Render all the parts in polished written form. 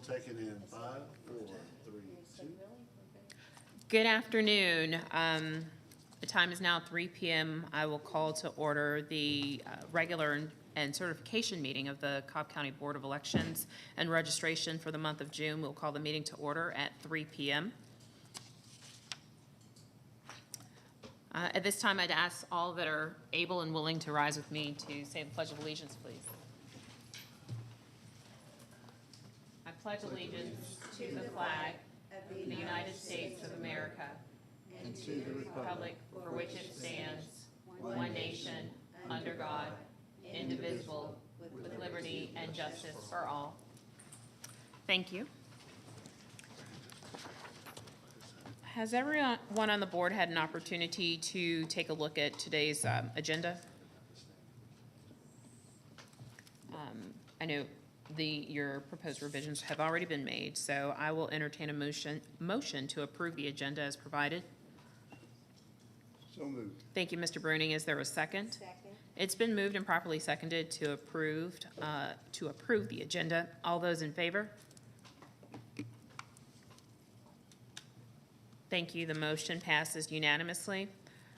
take it in 5, 4, 3, 2. Good afternoon. The time is now 3 p.m. I will call to order the regular and certification meeting of the Cobb County Board of Elections and Registration for the month of June. We'll call the meeting to order at 3 p.m. At this time, I'd ask all that are able and willing to rise with me to say the Pledge of Allegiance, please. I pledge allegiance to the flag of the United States of America and to the republic for which it stands, one nation, under God, indivisible, with liberty and justice for all. Thank you. Has everyone on the board had an opportunity to take a look at today's agenda? I know your proposed revisions have already been made, so I will entertain a motion to approve the agenda as provided. So moved. Thank you, Mr. Bruning. Is there a second? Second. It's been moved and properly seconded to approve the agenda. All those in favor? Thank you. The motion passes unanimously.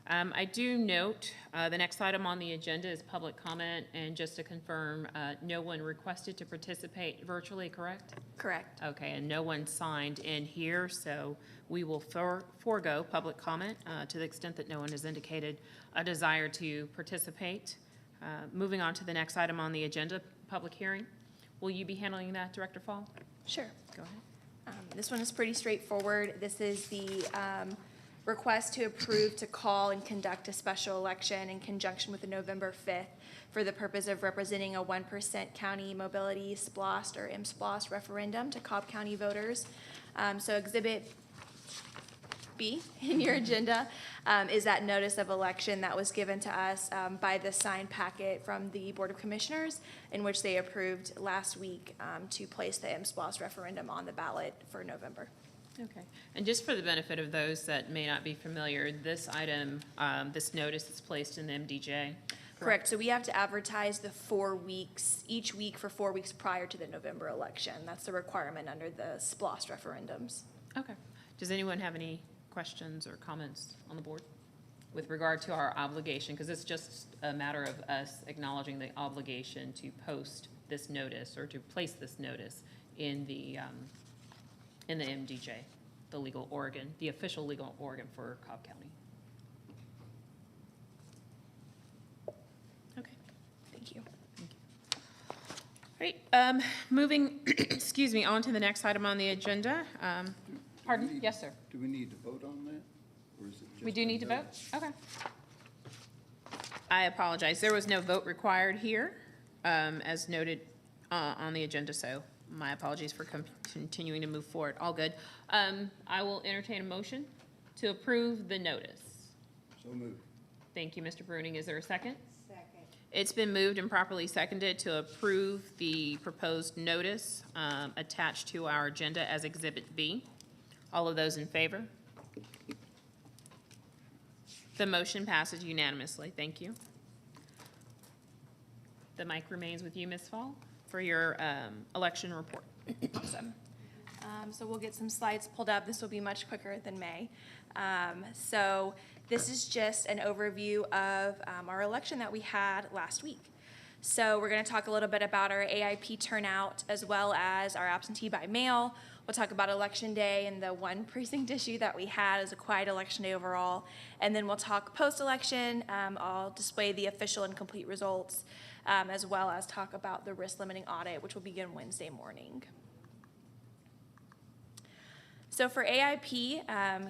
I do note the next item on the agenda is public comment, and just to confirm, no one requested to participate virtually, correct? Correct. Okay, and no one signed in here, so we will forego public comment to the extent that no one has indicated a desire to participate. Moving on to the next item on the agenda, public hearing. Will you be handling that, Director Fall? Sure. Go ahead. This one is pretty straightforward. This is the request to approve to call and conduct a special election in conjunction with the November 5th for the purpose of representing a 1% county mobility SPLOST or MSPLOST referendum to Cobb County voters. So Exhibit B in your agenda is that notice of election that was given to us by the signed packet from the Board of Commissioners, in which they approved last week to place the MSPLOST referendum on the ballot for November. Okay, and just for the benefit of those that may not be familiar, this item, this notice is placed in the MDJ? Correct. So we have to advertise the 4 weeks, each week for 4 weeks prior to the November election. That's the requirement under the SPLOST referendums. Okay. Does anyone have any questions or comments on the board with regard to our obligation? Because it's just a matter of us acknowledging the obligation to post this notice or to place this notice in the MDJ, the legal organ, the official legal organ for Cobb County. Okay. Thank you. All right, moving, excuse me, on to the next item on the agenda. Pardon? Yes, sir. Do we need to vote on that? Or is it just We do a need to vote? notice? Okay. I apologize. There was no vote required here, as noted on the agenda, so my apologies for continuing to move forward. All good. I will entertain a motion to approve the notice. So moved. Thank you, Mr. Bruning. Is there a second? Second. It's been moved and properly seconded to approve the proposed notice attached to our agenda as Exhibit B. All of those in favor? The motion passes unanimously. Thank you. The mic remains with you, Ms. Fall, for your election report. Awesome. So we'll get some slides pulled up. This will be much quicker than May. So this is just an overview of our election that we had last week. So we're going to talk a little bit about our AIP turnout as well as our absentee by mail. We'll talk about Election Day and the one precinct issue that we had as a quiet election day overall. And then we'll talk post-election. I'll display the official and complete results, as well as talk about the risk limiting audit, which will begin Wednesday morning. So for AIP,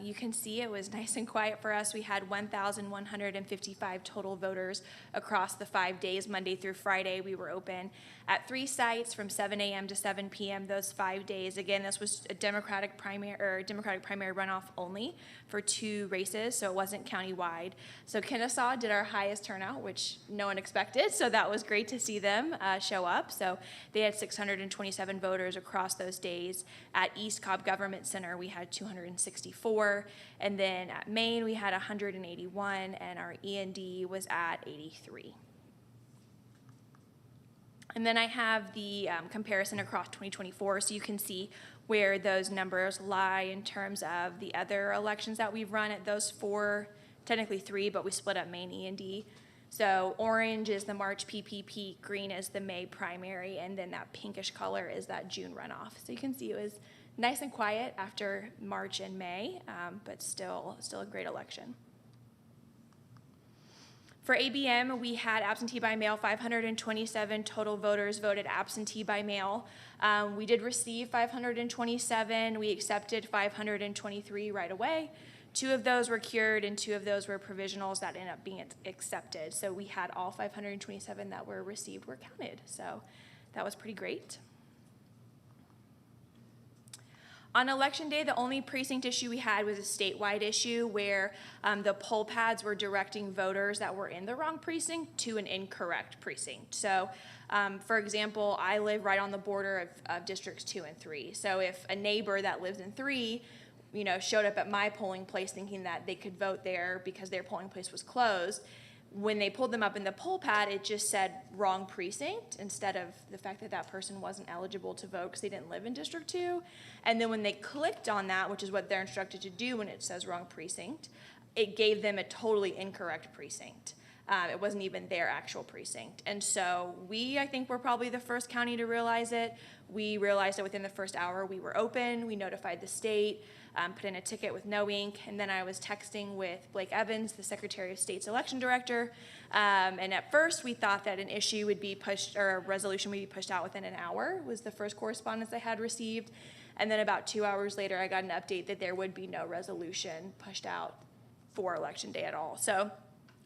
you can see it was nice and quiet for us. We had 1,155 total voters across the 5 days, Monday through Friday. We were open at 3 sites from 7 a.m. to 7 p.m. those 5 days. Again, this was a Democratic primary runoff only for 2 races, so it wasn't countywide. So Kennesaw did our highest turnout, which no one expected, so that was great to see them show up. So they had 627 voters across those days. At East Cobb Government Center, we had 264, and then at Maine, we had 181, and our E&D was at 83. And then I have the comparison across 2024, so you can see where those numbers lie in terms of the other elections that we've run at those 4, technically 3, but we split up Maine, E, and D. So orange is the March PPP, green is the May primary, and then that pinkish color is that June runoff. So you can see it was nice and quiet after March and May, but still a great election. For ABM, we had absentee by mail, 527 total voters voted absentee by mail. We did receive 527. We accepted 523 right away. 2 of those were cured and 2 of those were provisionals that ended up being accepted. So we had all 527 that were received were counted. So that was pretty great. On election day, the only precinct issue we had was a statewide issue where the poll pads were directing voters that were in the wrong precinct to an incorrect precinct. So, for example, I live right on the border of districts 2 and 3. So if a neighbor that lives in 3, showed up at my polling place thinking that they could vote there because their polling place was closed, when they pulled them up in the poll pad, it just said wrong precinct instead of the fact that that person wasn't eligible to vote because they didn't live in District 2. And then when they clicked on that, which is what they're instructed to do when it says wrong precinct, it gave them a totally incorrect precinct. It wasn't even their actual precinct. And so I think we're probably the first county to realize it. We realized it within the first hour we were open. We notified the state, put in a ticket with no ink, and then I was texting with Blake Evans, the Secretary of State's election director. And at first we thought that an issue would be pushed, or a resolution would be pushed out within an hour, was the first correspondence I had received. And then about 2 hours later, I got an update that there would be no resolution pushed out for election day at all. So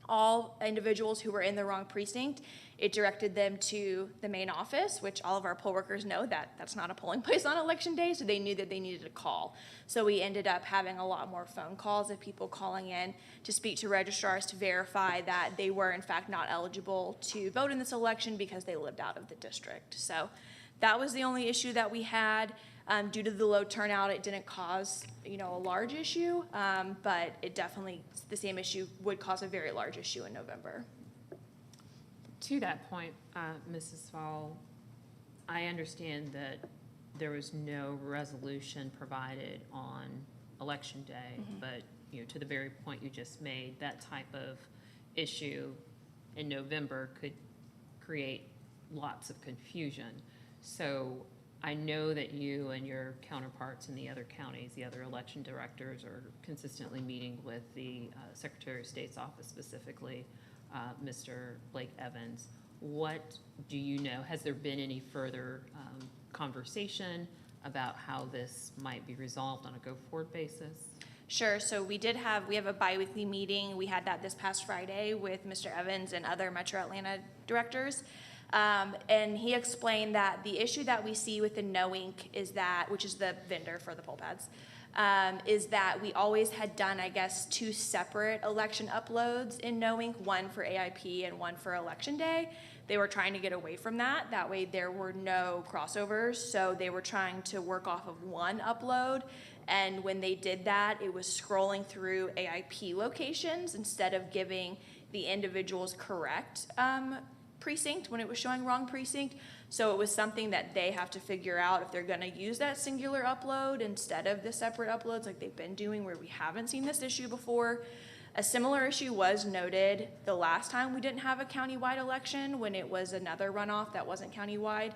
all individuals who were in the wrong precinct, it directed them to the main office, which all of our poll workers know that that's not a polling place on election day, so they knew that they needed to call. So we ended up having a lot more phone calls of people calling in to speak to registrars to verify that they were in fact not eligible to vote in this election because they lived out of the district. So that was the only issue that we had. Due to the low turnout, it didn't cause, a large issue, but it definitely, the same issue would cause a very large issue in November. To that point, Mrs. Fall, I understand that there was no resolution provided on election day, but, to the very point you just made, that type of issue in November could create lots of confusion. So I know that you and your counterparts in the other counties, the other election directors, are consistently meeting with the Secretary of State's office, specifically Mr. Blake Evans. What do you know? Has there been any further conversation about how this might be resolved on a go-forward basis? Sure. So we have a biweekly meeting. We had that this past Friday with Mr. Evans and other Metro Atlanta directors. And he explained that the issue that we see with the No Ink is that, which is the vendor for the poll pads, is that we always had done, 2 separate election uploads in No Ink, one for AIP and one for election day. They were trying to get away from that. That way there were no crossovers. So they were trying to work off of one upload. And when they did that, it was scrolling through AIP locations instead of giving the individuals correct precinct when it was showing wrong precinct. So it was something that they have to figure out if they're going to use that singular upload instead of the separate uploads like they've been doing, where we haven't seen this issue before. A similar issue was noted the last time we didn't have a countywide election, when it was another runoff that wasn't countywide.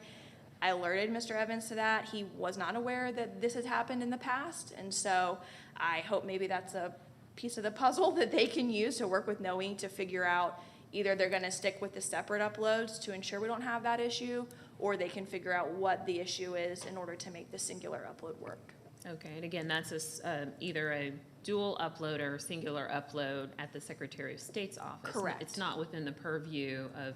I alerted Mr. Evans to that. He was not aware that this has happened in the past, and so I hope maybe that's a piece of the puzzle that they can use to work with No Ink to figure out either they're going to stick with the separate uploads to ensure we don't have that issue, or they can figure out what the issue is in order to make the singular upload work. Okay, and again, that's either a dual upload or singular upload at the Secretary of State's office. Correct. It's not within the purview of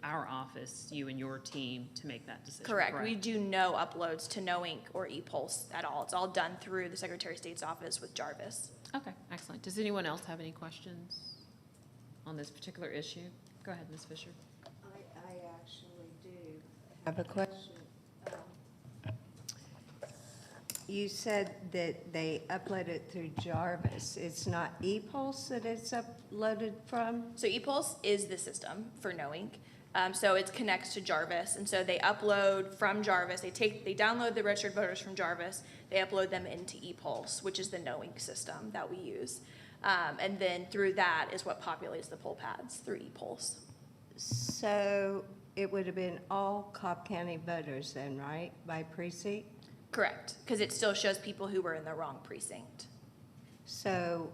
our office, you and your team, to make that decision. Correct. We do no uploads to No Ink or ePulse at all. It's all done through the Secretary of State's office with Jarvis. Okay, excellent. Does anyone else have any questions on this particular issue? Go ahead, Ms. Fisher. I actually do have a question. You said that they uploaded through Jarvis. It's not ePulse that it's uploaded from? So ePulse is the system for No Ink. So it connects to Jarvis, and so they upload from Jarvis, they download the registered voters from Jarvis, they upload them into ePulse, which is the knowing system that we use. And then through that is what populates the poll pads, through ePulse. So it would have been all Cobb County voters then, right, by precinct? Correct, because it still shows people who were in the wrong precinct. So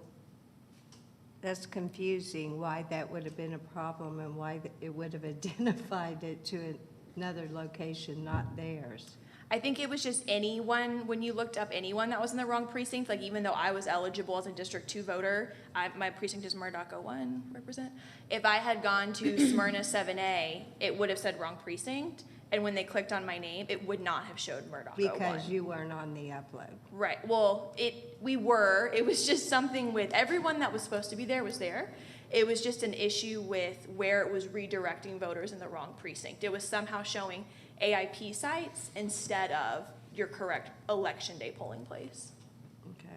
that's confusing why that would have been a problem and why it would have identified it to another location, not theirs. I think it was just anyone, when you looked up anyone that was in the wrong precinct, like even though I was eligible as a District 2 voter, my precinct is Murdoch 01, represent. If I had gone to Smyrna 7A, it would have said wrong precinct, and when they clicked on my name, it would not have showed Murdoch 01. Because you weren't on the upload. Right, well, we were, it was just something with, everyone that was supposed to be there was there. It was just an issue with where it was redirecting voters in the wrong precinct. It was somehow showing AIP sites instead of your correct election day polling place. Okay.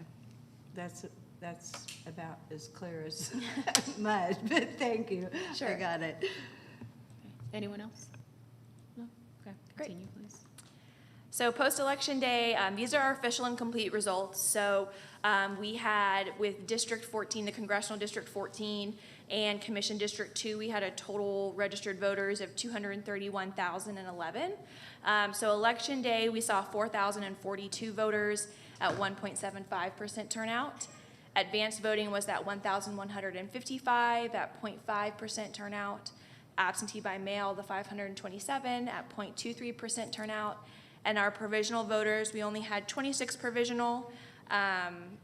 That's about as clear as mud, but thank you. Sure. I got it. Anyone else? No? Okay, Great. continue, please. So post-election day, these are our official and complete results. So we had with District 14, the Congressional District 14, and Commission District 2, we had a total registered voters of 231,011. So election day, we saw 4,042 voters at 1.75% turnout. Advanced voting was at 1,155 at 0.5% turnout. Absentee by mail, the 527 at 0.23% turnout. And our provisional voters, we only had 26 provisional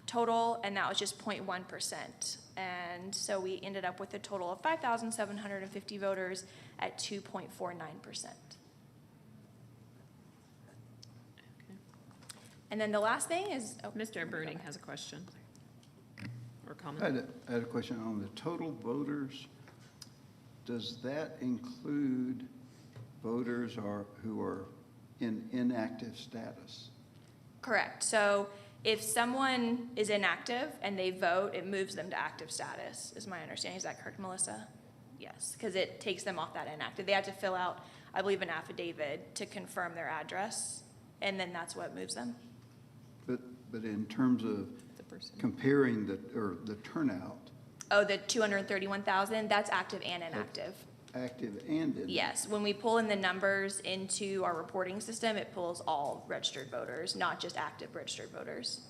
total, and that was just 0.1%. And so we ended up with a total of 5,750 voters at 2.49%. And then the last thing is, Mr. Bruning has a question or I comment. had a question on the total voters. Does that include voters who are in inactive status? correct. So if someone is inactive and they vote, it moves them to active status, is my understanding. Is that correct, Melissa? Yes, because it takes them off that inactive. They have to fill out, I believe, an affidavit to confirm their address, and then that's what moves them. But in terms of The person. comparing the turnout, Oh, the 231,000, that's active and inactive. active and inactive. Yes, when we pull in the numbers into our reporting system, it pulls all registered voters, not just active registered voters.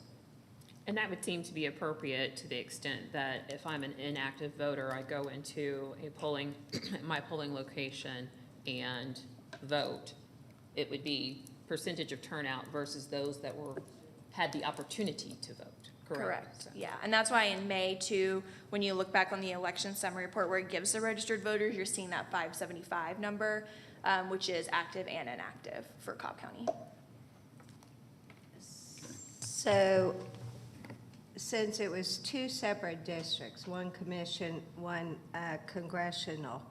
And that would seem to be appropriate to the extent that if I'm an inactive voter, I go into a polling, my polling location and vote, it would be percentage of turnout versus those that had the opportunity to vote, correct? So- Yeah, and that's why in May too, when you look back on the election summary report where it gives the registered voters, you're seeing that 575 number, which is active and inactive for Cobb County. So, since it was two separate districts, one commission, one congressional,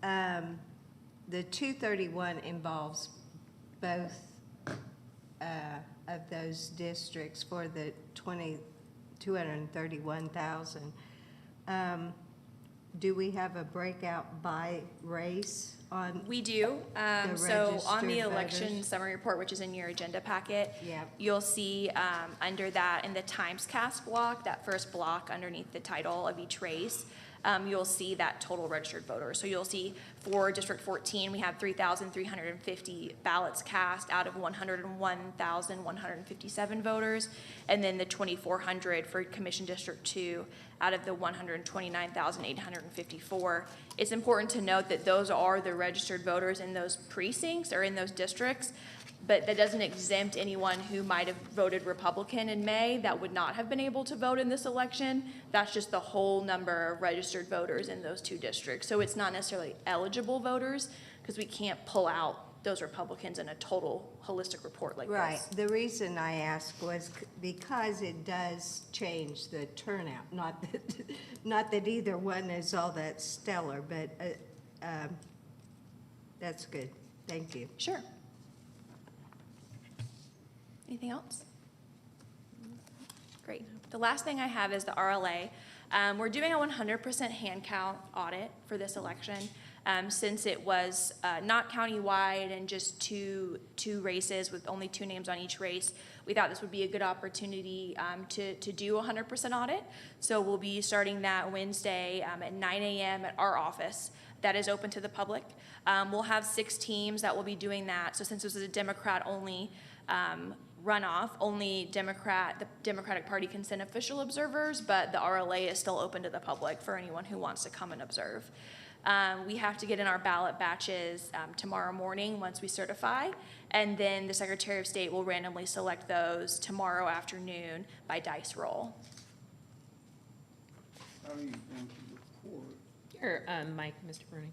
the 231 involves both of those districts for the 231,000. Do we have a breakout by race on? We do. The So on the registered election voters? summary report, which is in your agenda packet, Yep. you'll see under that in the Times Cast block, that first block underneath the title of each race, you'll see that total registered voters. So you'll see for District 14, we have 3,350 ballots cast out of 101,157 voters. And then the 2,400 for Commission District 2 out of the 129,854. It's important to note that those are the registered voters in those precincts or in those districts, but that doesn't exempt anyone who might have voted Republican in May that would not have been able to vote in this election. That's just the whole number of registered voters in those two districts. So it's not necessarily eligible voters, because we can't pull out those Republicans in a total holistic report like this. Right, the reason I asked was because it does change the turnout, not that either one is all that stellar, but that's good, thank you. Sure. Anything else? Great. The last thing I have is the RLA. We're doing a 100% hand count audit for this election. Since it was not countywide and just two races with only 2 names on each race, we thought this would be a good opportunity to do a 100% audit. So we'll be starting that Wednesday at 9 a.m. at our office. That is open to the public. We'll have 6 teams that will be doing that. So since this is a Democrat-only runoff, only the Democratic Party can send official observers, but the RLA is still open to the public for anyone who wants to come and observe. We have to get in our ballot batches tomorrow morning once we certify, and then the Secretary of State will randomly select those tomorrow afternoon by dice roll. How are you going to report? Your mic, Mr. Bruni.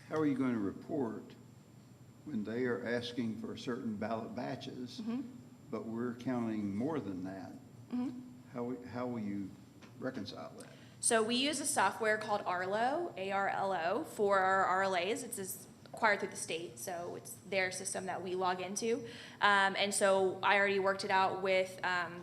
How are you going to report when they are asking for certain ballot batches, but we're counting more than that? How will you reconcile that? So we use a software called Arlo, A-R-L-O, for our RLAs. It's acquired through the state, so it's their system that we log into. And so I already worked it out with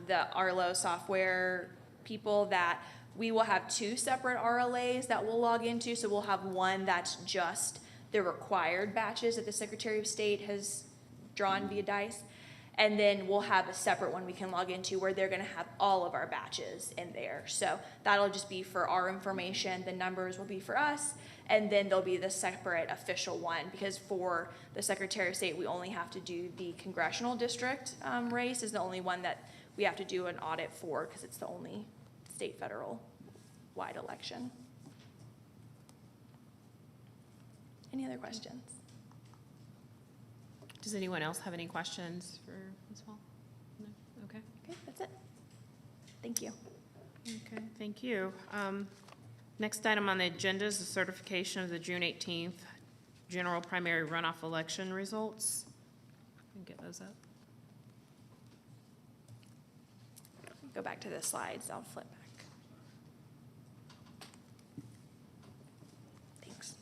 the Arlo software people that we will have 2 separate RLAs that we'll log into. So we'll have one that's just the required batches that the Secretary of State has drawn via dice. And then we'll have a separate one we can log into where they're gonna have all of our batches in there. So that'll just be for our information, the numbers will be for us, and then there'll be the separate official one, because for the Secretary of State, we only have to do the congressional district race is the only one that we have to do an audit for, because it's the only state federal wide election. Any other questions? Does anyone else have any questions for Ms. Hall? No? Okay. Okay, that's it. Thank you. Okay, thank you. Next item on the agenda is the certification of the June 18th general primary runoff election results. Can you get those up? Go back to the slides, I'll flip back. Thanks.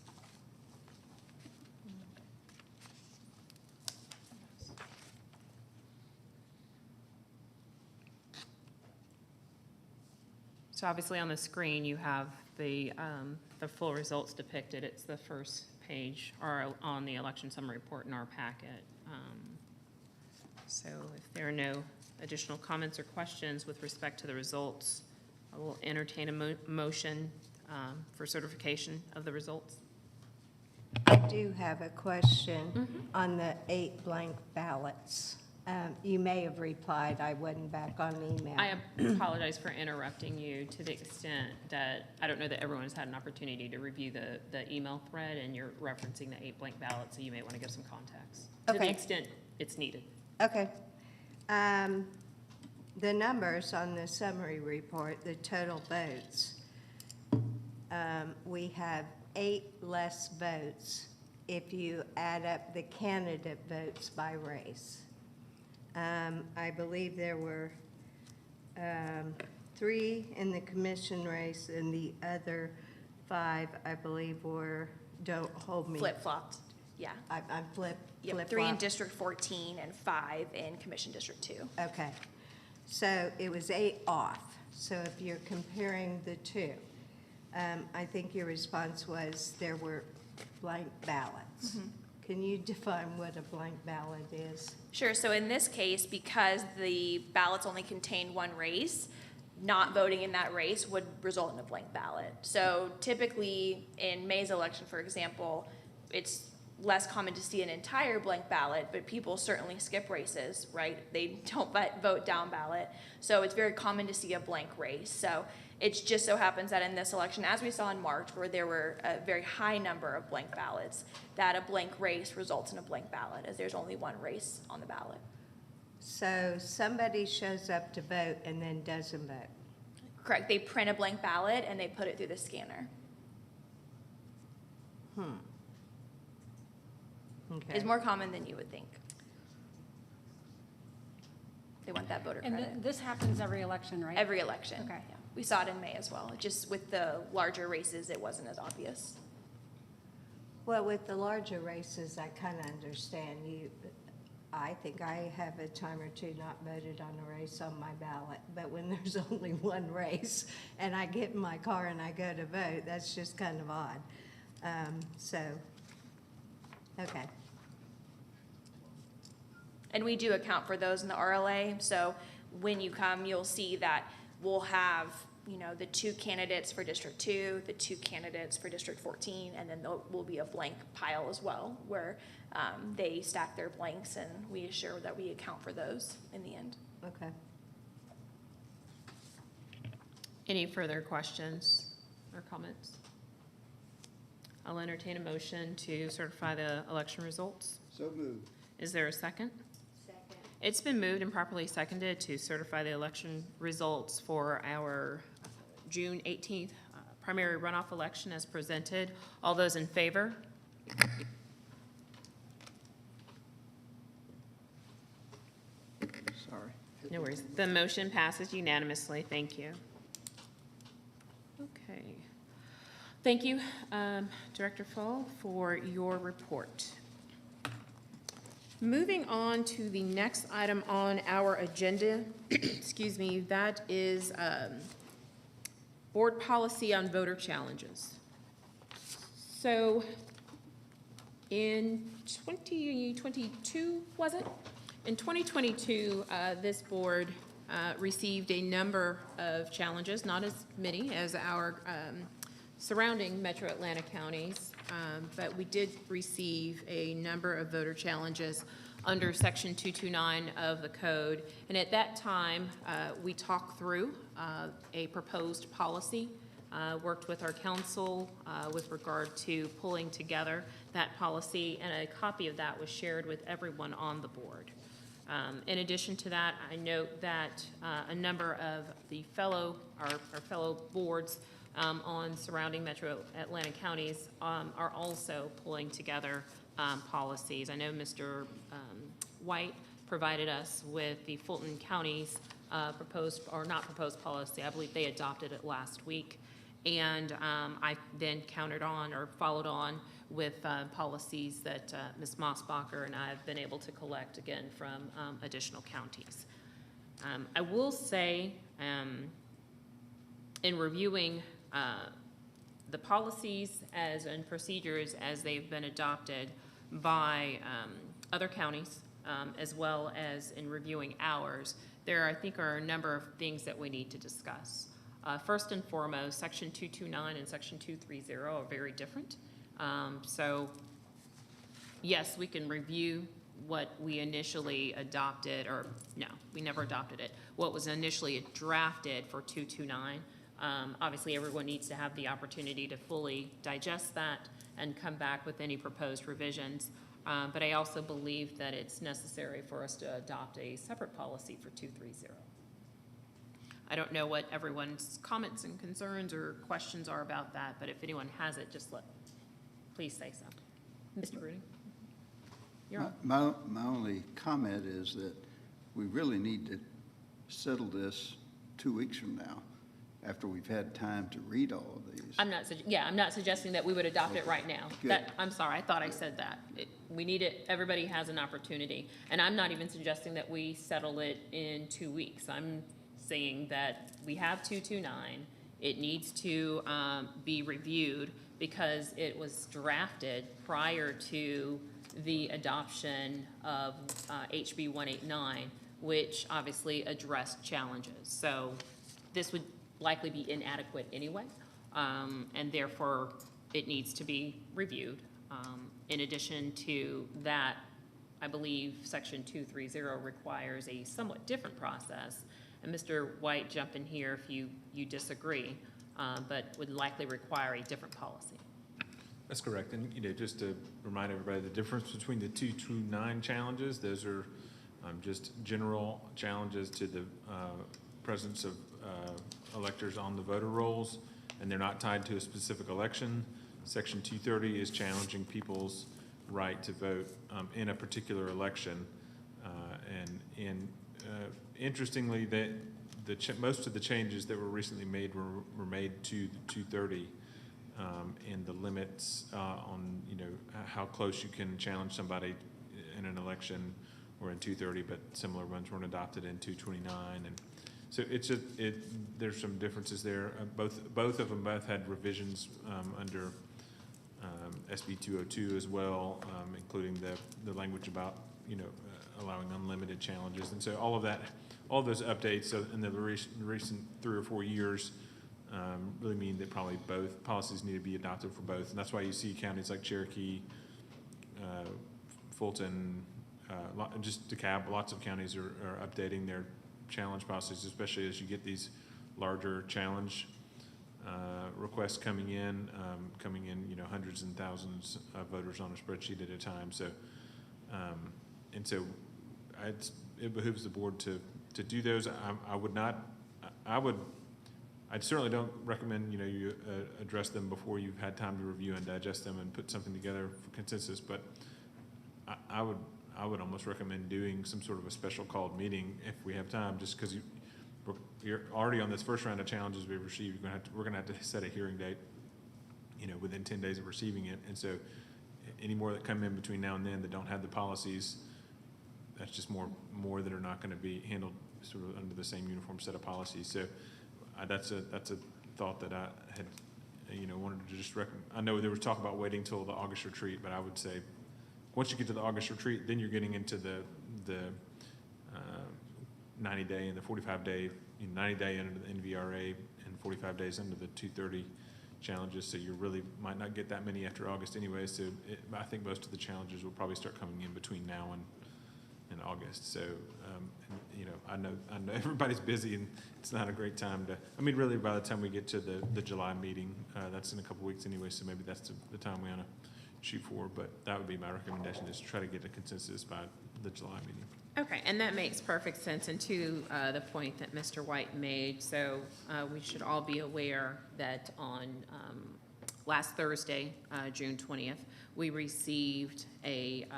So obviously on the screen, you have the full results depicted. It's the first page or on the election summary report in our packet. So if there are no additional comments or questions with respect to the results, I will entertain a motion for certification of the results. I do have a question on the 8 blank ballots. You may have replied, I wasn't back on email. I apologize for interrupting you to the extent that I don't know that everyone has had an opportunity to review the email thread, and you're referencing the 8 blank ballots, so you may want to give some context to the Okay. extent it's needed. Okay. The numbers on the summary report, the total votes, we have 8 less votes if you add up the candidate votes by race. I believe there were 3 in the commission race, and the other 5, I believe, were, don't hold me. Flip-flopped, yeah. I'm Yep, 3 in flip-flop. District 14 and 5 in Commission District 2. Okay, so it was 8 off. So if you're comparing the 2, I think your response was there were blank ballots. Can you define what a blank ballot is? Sure, so in this case, because the ballots only contain 1 race, not voting in that race would result in a blank ballot. So typically, in May's election, for example, it's less common to see an entire blank ballot, but people certainly skip races, right? They don't vote down ballot. So it's very common to see a blank race. So it just so happens that in this election, as we saw in March, where there were a very high number of blank ballots, that a blank race results in a blank ballot, as there's only 1 race on the ballot. So somebody shows up to vote and then doesn't vote. Correct, they print a blank ballot and they put it through the scanner. Okay. It's more common than you would think. They want that voter And credit. this happens every election, right? Every election. Okay. Yeah. We saw it in May as well. Just with the larger races, it wasn't as obvious. Well, with the larger races, I kind of understand you. I think I have a time or 2 not voted on a race on my ballot, but when there's only 1 race and I get in my car and I go to vote, that's just kind of odd. So, okay. And we do account for those in the RLA, so when you come, you'll see that we'll have, you know, the 2 candidates for District 2, the 2 candidates for District 14, and then there will be a blank pile as well, where they stack their blanks, and we assure that we account for those in the end. Okay. Any further questions or comments? I'll entertain a motion to certify the election results. So moved. Is there a second? Second. It's been moved and properly seconded to certify the election results for our June 18th primary runoff election as presented. All those in favor? Sorry. No worries. The motion passes unanimously. Thank you. Okay. Thank you, Director Fall, for your report. Moving on to the next item on our agenda, excuse me, that is board policy on voter challenges. So in 2022, was it? In 2022, this board received a number of challenges, not as many as our surrounding metro Atlanta counties, but we did receive a number of voter challenges under Section 229 of the code. And at that time, we talked through a proposed policy, worked with our council with regard to pulling together that policy, and a copy of that was shared with everyone on the board. In addition to that, I note that a number of the our fellow boards on surrounding metro Atlanta counties are also pulling together policies. I know Mr. White provided us with the Fulton County's proposed, or not proposed policy. I believe they adopted it last week. And I then countered on or followed on with policies that Ms. Mossbacher and I have been able to collect again from additional counties. I will say, in reviewing the policies and procedures as they've been adopted by other counties, as well as in reviewing ours, there, I think, are a number of things that we need to discuss. First and foremost, Section 229 and Section 230 are very different. So, yes, we can review what we initially adopted, or no, we never adopted it, what was initially drafted for 229. Obviously, everyone needs to have the opportunity to fully digest that and come back with any proposed revisions. But I also believe that it's necessary for us to adopt a separate policy for 230. I don't know what everyone's comments and concerns or questions are about that, but if anyone has it, please say so. Mr. Bruning? You're on. My only comment is that we really need to settle this 2 weeks from now, after we've had time to read all of these. I'm not suggesting that we would adopt it right now. Good. I'm sorry, I thought I said that. We need it, everybody has an opportunity. And I'm not even suggesting that we settle it in 2 weeks. I'm saying that we have 229. It needs to be reviewed because it was drafted prior to the adoption of HB 189, which obviously addressed challenges. So this would likely be inadequate anyway, and therefore it needs to be reviewed. In addition to that, I believe Section 230 requires a somewhat different process, and Mr. White, jump in here if you disagree, but would likely require a different policy. That's correct. And, just to remind everybody, the difference between the 229 challenges, those are just general challenges to the presence of electors on the voter rolls, and they're not tied to a specific election. Section 230 is challenging people's right to vote in a particular election. Interestingly, most of the changes that were recently made were made to the 230 and the limits on how close you can challenge somebody in an election or in 230, but similar ones weren't adopted in 229. And so there's some differences there. Both of them had revisions under SB 202 as well, including the language about, allowing unlimited challenges. And so all of that, all of those updates in the recent 3 or 4 years really mean that probably both policies need to be adopted for both. And that's why you see counties like Cherokee, Fulton, just DeKalb, lots of counties are updating their challenge policies, especially as you get these larger challenge requests coming in, hundreds and thousands of voters on a spreadsheet at a time. So, and so it behooves the board to do those. I certainly don't recommend, you address them before you've had time to review and digest them and put something together for consensus, but I would almost recommend doing some sort of a special called meeting if we have time, just because you're already on this first round of challenges we've received. We're gonna have to set a hearing date, within 10 days of receiving it. And so any more that come in between now and then that don't have the policies, that's just more that are not gonna be handled sort of under the same uniform set of policies. So that's a thought that I had, wanted to just recommend. I know there was talk about waiting till the August retreat, but I would say once you get to the August retreat, then you're getting into the 90-day and the 45-day, 90-day under the NVRA and 45 days under the 230 challenges. So you really might not get that many after August anyway. So I think most of the challenges will probably start coming in between now and August. So, I know everybody's busy and it's not a great time really by the time we get to the July meeting, that's in a couple weeks anyway. So maybe that's the time we ought to shoot for, but that would be my recommendation, is to try to get a consensus by the July meeting. Okay, and that makes perfect sense. And to the point that Mr. White made, so we should all be aware that on last Thursday, June 20th, we received a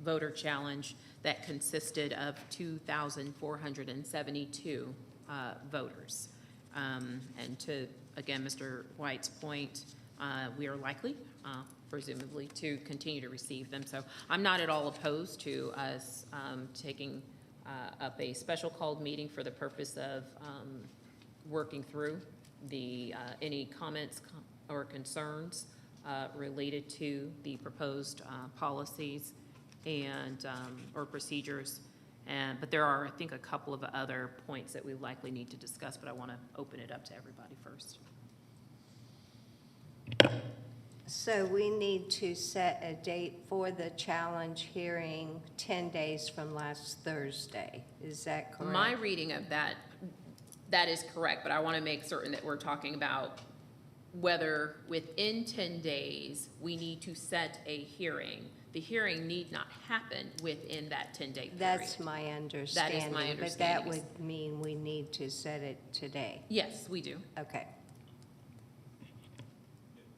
voter challenge that consisted of 2,472 voters. And to, again, Mr. White's point, we are likely, presumably, to continue to receive them. So I'm not at all opposed to us taking up a special called meeting for the purpose of working through any comments or concerns related to the proposed policies and or procedures. But there are, I think, a couple of other points that we likely need to discuss, but I want to open it up to everybody first. So we need to set a date for the challenge hearing 10 days from last Thursday. Is that correct? My reading of that is correct, but I want to make certain that we're talking about whether within 10 days we need to set a hearing. The hearing need not happen within that 10-day period. That's my understanding. That is my But that understanding. would mean we need to set it today. Yes, we do. Okay.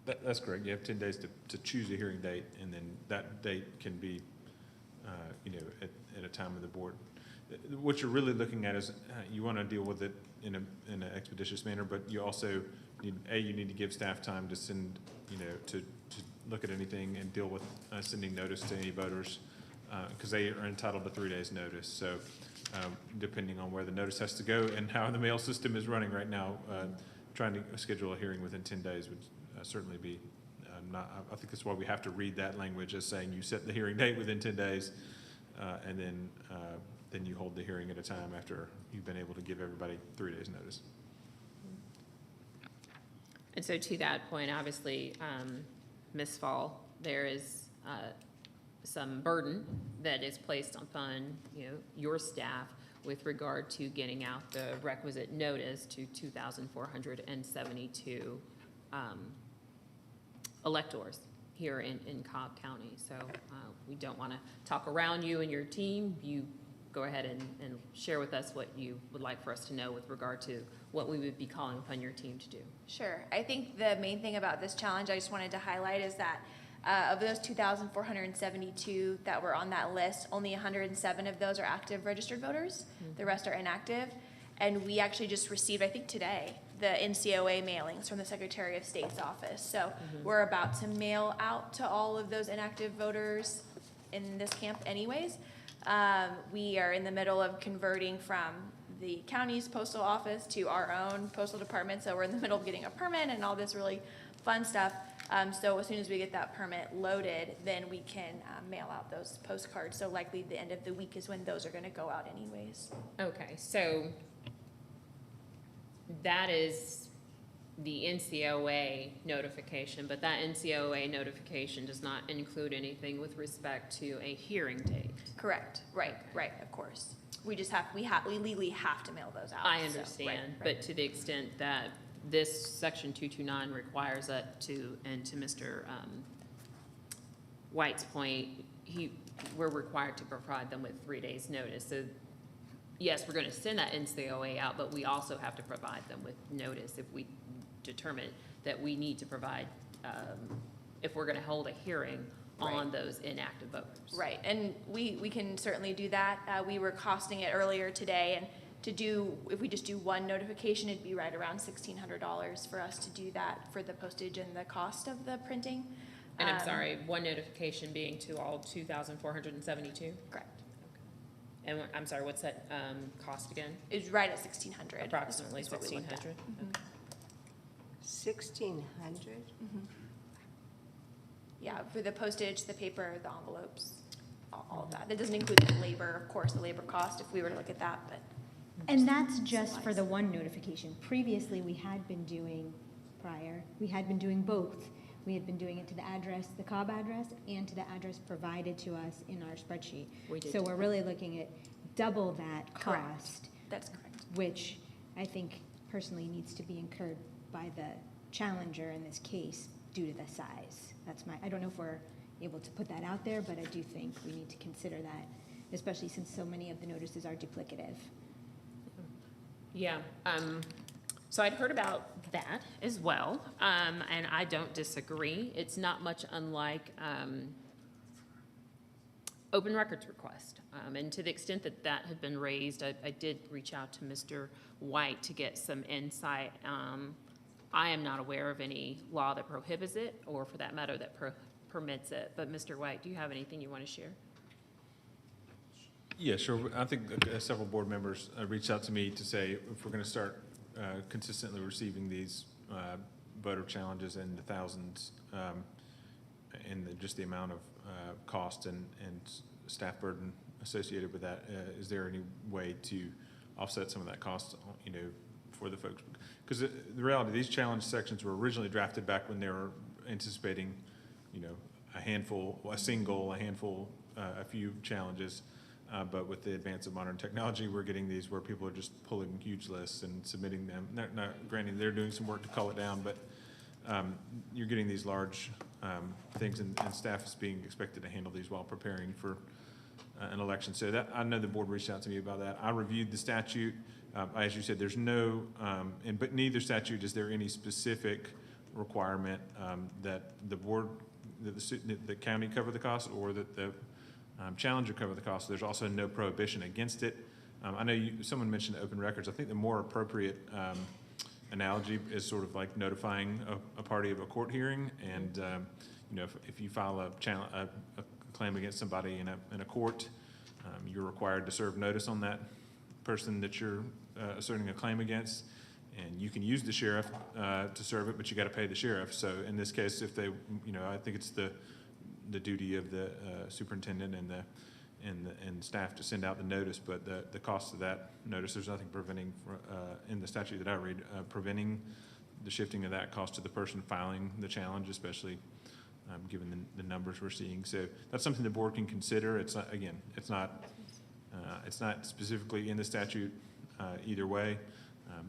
That's correct. You have 10 days to choose a hearing date, and then that date can be, at a time of the board. What you're really looking at is you want to deal with it in an expeditious manner, but you also you need to give staff time to send, to look at anything and deal with sending notice to any voters, because they are entitled to 3 days notice. So depending on where the notice has to go and how the mail system is running right now, trying to schedule a hearing within 10 days would certainly be I think that's why we have to read that language as saying you set the hearing date within 10 days, and then you hold the hearing at a time after you've been able to give everybody 3 days notice. And so to that point, obviously, Ms. Fall, there is some burden that is placed upon, your staff with regard to getting out the requisite notice to 2,472 electors here in Cobb County. So we don't want to talk around you and your team. You go ahead and share with us what you would like for us to know with regard to what we would be calling upon your team to do. Sure. I think the main thing about this challenge I just wanted to highlight is that of those 2,472 that were on that list, only 107 of those are active registered voters. The rest are inactive. And we actually just received, I think today, the NCOA mailings from the Secretary of State's office. So we're about to mail out to all of those inactive voters in this camp anyways. We are in the middle of converting from the county's postal office to our own postal department. So we're in the middle of getting a permit and all this really fun stuff. So as soon as we get that permit loaded, then we can mail out those postcards. So likely the end of the week is when those are gonna go out anyways. Okay, so that is the NCOA notification, but that NCOA notification does not include anything with respect to a hearing date. Correct, right, of course. We legally have to mail those out. I so, understand, right. but to the extent that this section 229 requires that to, and to Mr. White's point, we're required to provide them with 3 days' notice. So yes, we're gonna send that NCOA out, but we also have to provide them with notice if we determine that we need to provide, if we're gonna hold a hearing on those inactive voters. Right, and we can certainly do that. We were costing it earlier today, and if we just do one notification, it'd be right around $1,600 for us to do that for the postage and the cost of the printing. And I'm sorry, one notification being to all 2,472? Correct. And I'm sorry, what's that cost again? It's right at 1,600. Approximately is what we looked at. 1,600? 1,600? Yeah, for the postage, the paper, the envelopes, all of that. That doesn't include the labor, of course, the labor cost, if we were to look at that, but. And that's just for the one notification. Previously, we had been doing both. We had been doing it to the address, the Cobb address, and to the address provided to us in our spreadsheet. We did So do we're really looking at double that Correct. cost, That's correct. which I think personally needs to be incurred by the challenger in this case due to the size. I don't know if we're able to put that out there, but I do think we need to consider that, especially since so many of the notices are duplicative. Yeah, so I'd heard about that as well, and I don't disagree. It's not much unlike open records request. And to the extent that that had been raised, I did reach out to Mr. White to get some insight. I am not aware of any law that prohibits it, or for that matter, that permits it. But Mr. White, do you have anything you want to share? Yeah, sure. I think several board members reached out to me to say if we're going to start consistently receiving these voter challenges in the thousands, and just the amount of cost and staff burden associated with that, is there any way to offset some of that cost, for the folks? Because the reality, these challenge sections were originally drafted back when they were anticipating, a handful, a few challenges. But with the advance of modern technology, we're getting these where people are just pulling huge lists and submitting them. Now, granted, they're doing some work to cull it down, but you're getting these large things, and staff is being expected to handle these while preparing for an election. So that, I know the board reached out to me about that. I reviewed the statute. As you said, there's no, but neither statute is there any specific requirement that the board, that the county cover the cost, or that the challenger cover the cost. There's also no prohibition against it. I know someone mentioned open records. I think the more appropriate analogy is sort of like notifying a party of a court hearing. And if you file a claim against somebody in a court, you're required to serve notice on that person that you're asserting a claim against. And you can use the sheriff to serve it, but you got to pay the sheriff. So in this case, if they, I think it's the duty of the superintendent and staff to send out the notice, but the cost of that notice, there's nothing preventing, in the statute that I read, preventing the shifting of that cost to the person filing the challenge, especially given the numbers we're seeing. So that's something the board can consider. It's not, again, it's not specifically in the statute either way,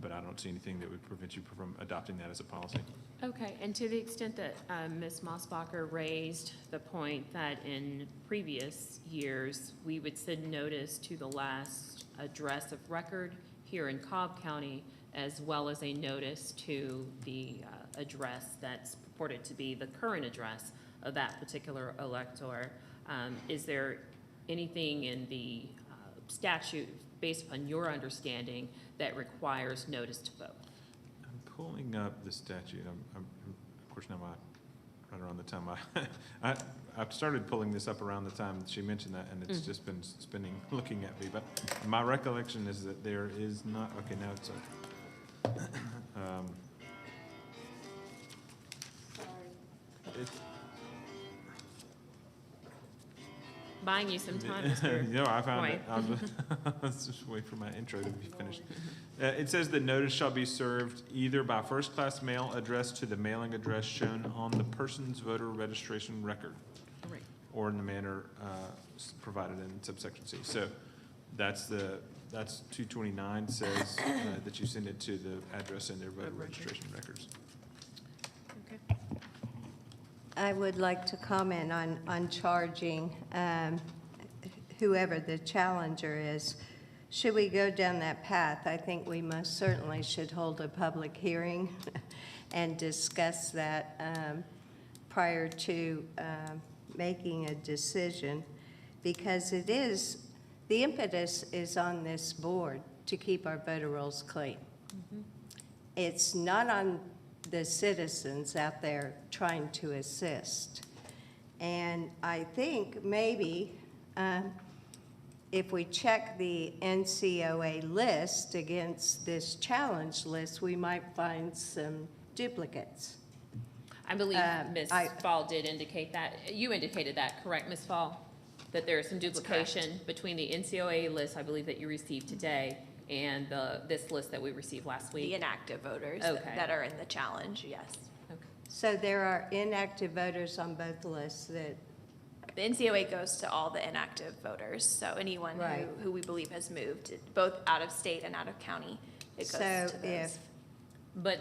but I don't see anything that would prevent you from adopting that as a policy. Okay, and to the extent that Ms. Mossbacher raised the point that in previous years, we would send notice to the last address of record here in Cobb County, as well as a notice to the address that's purported to be the current address of that particular elector. Is there anything in the statute, based upon your understanding, that requires notice to both? I'm pulling up the statute. I'm of course, now right around the time I've started pulling this up around the time that she mentioned that, and it's just been spinning, looking at me. But my recollection is that there is not. Okay, now it's okay. Buying you some time, Mr. No, I found it. White. Let's just wait for my intro to be finished. It says the notice shall be served either by first-class mail addressed to the mailing address shown on the person's voter registration record, Right. or in the manner provided in subsection C. So that's 229 says that you send it to the address in their voter registration records. Okay. I would like to comment on charging whoever the challenger is. Should we go down that path, I think we most certainly should hold a public hearing and discuss that prior to making a decision, because the impetus is on this board to keep our voter rolls clean. It's not on the citizens out there trying to assist. And I think maybe if we check the NCOA list against this challenge list, we might find some duplicates. I believe Ms. I- Fall did indicate that. You indicated that, correct, Ms. Fall? That there is some duplication between the NCOA list, I believe, that you received today and this list that we received last The week. inactive voters Okay. that are in the challenge, yes. Okay. So there are inactive voters on both lists that, The NCOA goes to all the inactive voters, so anyone Right. who we believe has moved, both out of state and out of county, it goes so to those. But,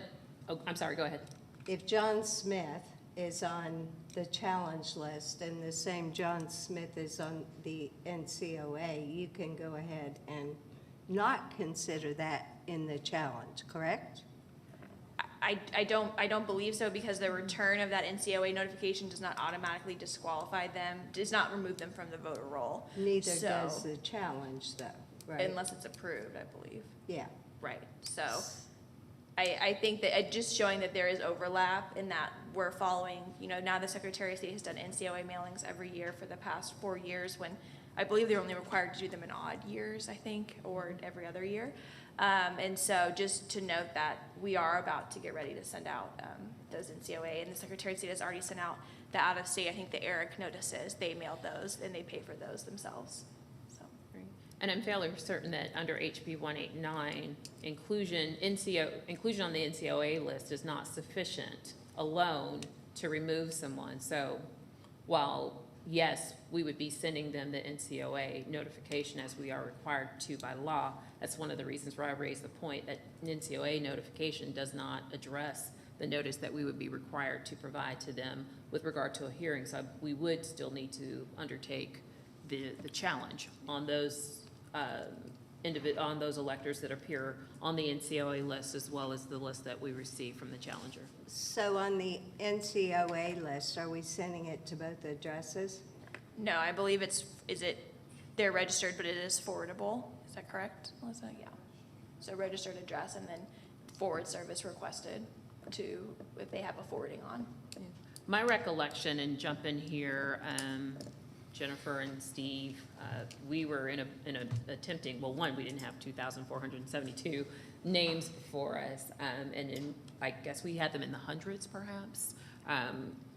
oh, I'm sorry, go ahead. if John Smith is on the challenge list and the same John Smith is on the NCOA, you can go ahead and not consider that in the challenge, correct? I don't believe so, because the return of that NCOA notification does not automatically disqualify them, does not remove them from the voter roll. Neither So- does the challenge, though, right? Unless it's approved, I believe. Yeah. Right, so I think that just showing that there is overlap in that we're following, now the Secretary of State has done NCOA mailings every year for the past 4 years, when I believe they're only required to do them in odd years, I think, or every other year. And so just to note that we are about to get ready to send out those NCOA, and the Secretary of State has already sent out the out-of-state, I think the ERIC notices, they mailed those, and they pay for those themselves, so. And I'm fairly certain that under HB 189, inclusion on the NCOA list is not sufficient alone to remove someone. So while, yes, we would be sending them the NCOA notification as we are required to by law, that's one of the reasons why I raised the point that an NCOA notification does not address the notice that we would be required to provide to them with regard to a hearing. So we would still need to undertake the challenge on those on those electors that appear on the NCOA list, as well as the list that we receive from the challenger. So on the NCOA list, are we sending it to both addresses? No, I believe they're registered, but it is forwardable. Is that correct, Melissa? Yeah. So registered address and then forward service requested if they have a forwarding on. My recollection, and jump in here, Jennifer and Steve, we were in a attempting, well, one, we didn't have 2,472 names before us, and I guess we had them in the hundreds, perhaps.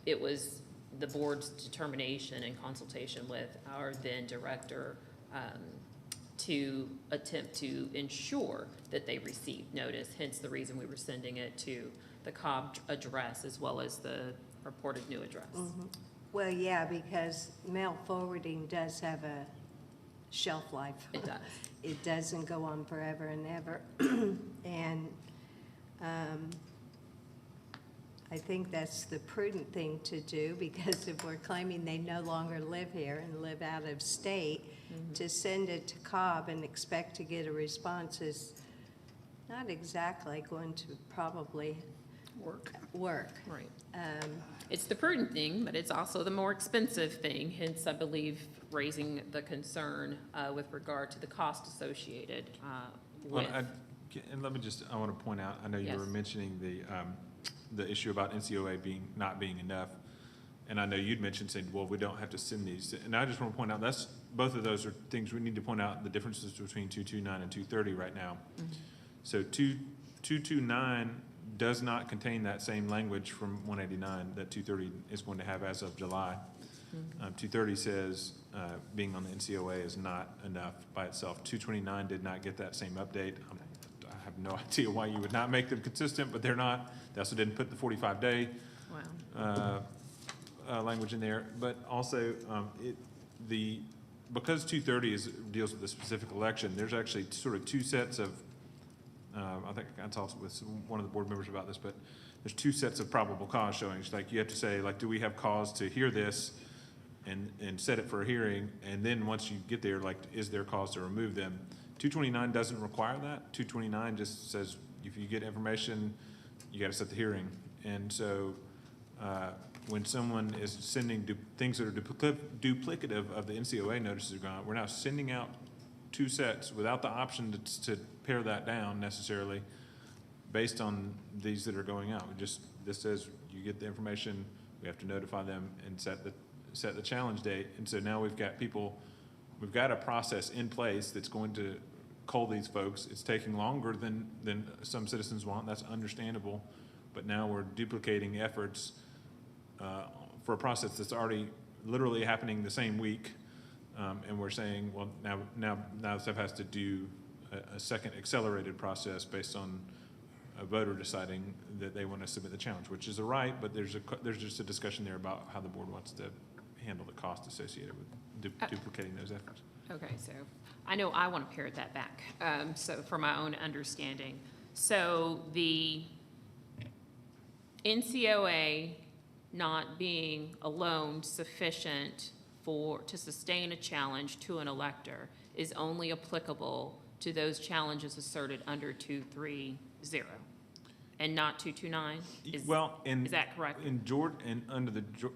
It was the board's determination and consultation with our then director to attempt to ensure that they received notice, hence the reason we were sending it to the Cobb address as well as the reported new address. Well, yeah, because mail forwarding does have a shelf life. It does. It doesn't go on forever and ever. And I think that's the prudent thing to do, because if we're claiming they no longer live here and live out of state, to send it to Cobb and expect to get a response is not exactly going to probably work. Right. It's the prudent thing, but it's also the more expensive thing, hence, I believe, raising the concern with regard to the cost associated with. And let me just, I want to point out, I know you Yes. were mentioning the issue about NCOA not being enough. And I know you'd mentioned saying, well, we don't have to send these. And I just want to point out, both of those are things we need to point out, the differences between 229 and 230 right now. So 229, does not contain that same language from 189 that 230 is going to have as of July. 230 says being on the NCOA is not enough by itself. 229 did not get that same update. I have no idea why you would not make them consistent, but they're not. They also didn't put the 45-day Wow. language in there, but also because 230 deals with a specific election, there's actually sort of two sets of, I think I talked with one of the board members about this, but there's two sets of probable cause showings. Like you have to say, like, do we have cause to hear this and set it for a hearing? And then once you get there, like, is there cause to remove them? 229 doesn't require that. 229 just says if you get information, you got to set the hearing. And so when someone is sending things that are duplicative of the NCOA notices are gone, we're now sending out two sets without the option to pare that down necessarily based on these that are going out. This says you get the information, we have to notify them and set the challenge date. And so now we've got a process in place that's going to cull these folks. It's taking longer than some citizens want. That's understandable. But now we're duplicating efforts for a process that's already literally happening the same week. And we're saying, well, now stuff has to do a second accelerated process based on a voter deciding that they want to submit the challenge, which is a right, but there's just a discussion there about how the board wants to handle the cost associated with duplicating those efforts. Okay, so I know I want to pare that back, so for my own understanding. So the NCOA not being alone sufficient to sustain a challenge to an elector is only applicable to those challenges asserted under 230 and not 229? Is that correct?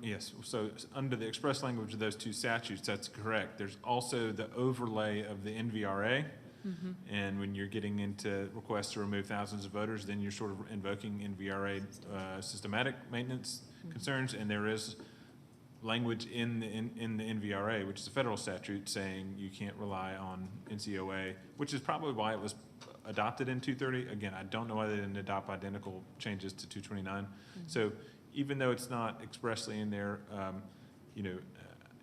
Yes, so under the express language of those two statutes, that's correct. There's also the overlay of the NVRA. And when you're getting into requests to remove thousands of voters, then you're sort of invoking NVRA systematic maintenance concerns, and there is language in the NVRA, which is a federal statute, saying you can't rely on NCOA, which is probably why it was adopted in 230. Again, I don't know why they didn't adopt identical changes to 229. So even though it's not expressly in there,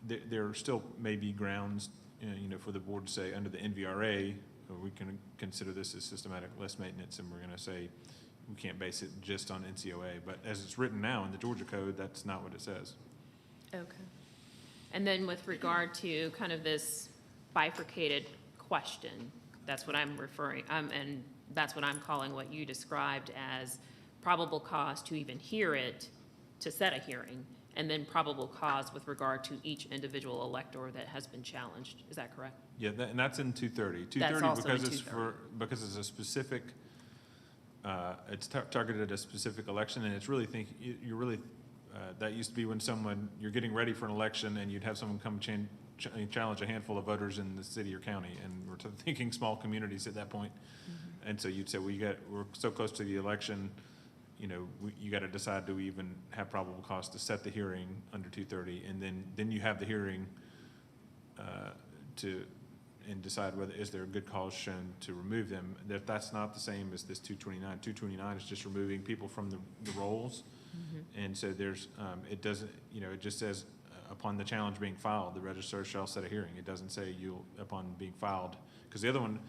there still may be grounds, for the board to say under the NVRA, we can consider this as systematic list maintenance, and we're going to say we can't base it just on NCOA. But as it's written now in the Georgia Code, that's not what it says. Okay. And then with regard to kind of this bifurcated question, that's what I'm referring, and that's what I'm calling what you described as probable cause to even hear it, to set a hearing, and then probable cause with regard to each individual elector that has been challenged. Is that correct? Yeah, and that's in 230. 230 That's also in because it's a specific, it's targeted at a specific election, and it's really that used to be when you're getting ready for an election and you'd have someone come challenge a handful of voters in the city or county, and we're thinking small communities at that point. And so you'd say, well, we're so close to the election, you got to decide, do we even have probable cause to set the hearing under 230, and then you have the hearing and decide whether is there a good cause shown to remove them. That's not the same as this 229. 229 is just removing people from the rolls. And so there's, it doesn't, it just says upon the challenge being filed, the registrar shall set a hearing. It doesn't say upon being filed, because the other one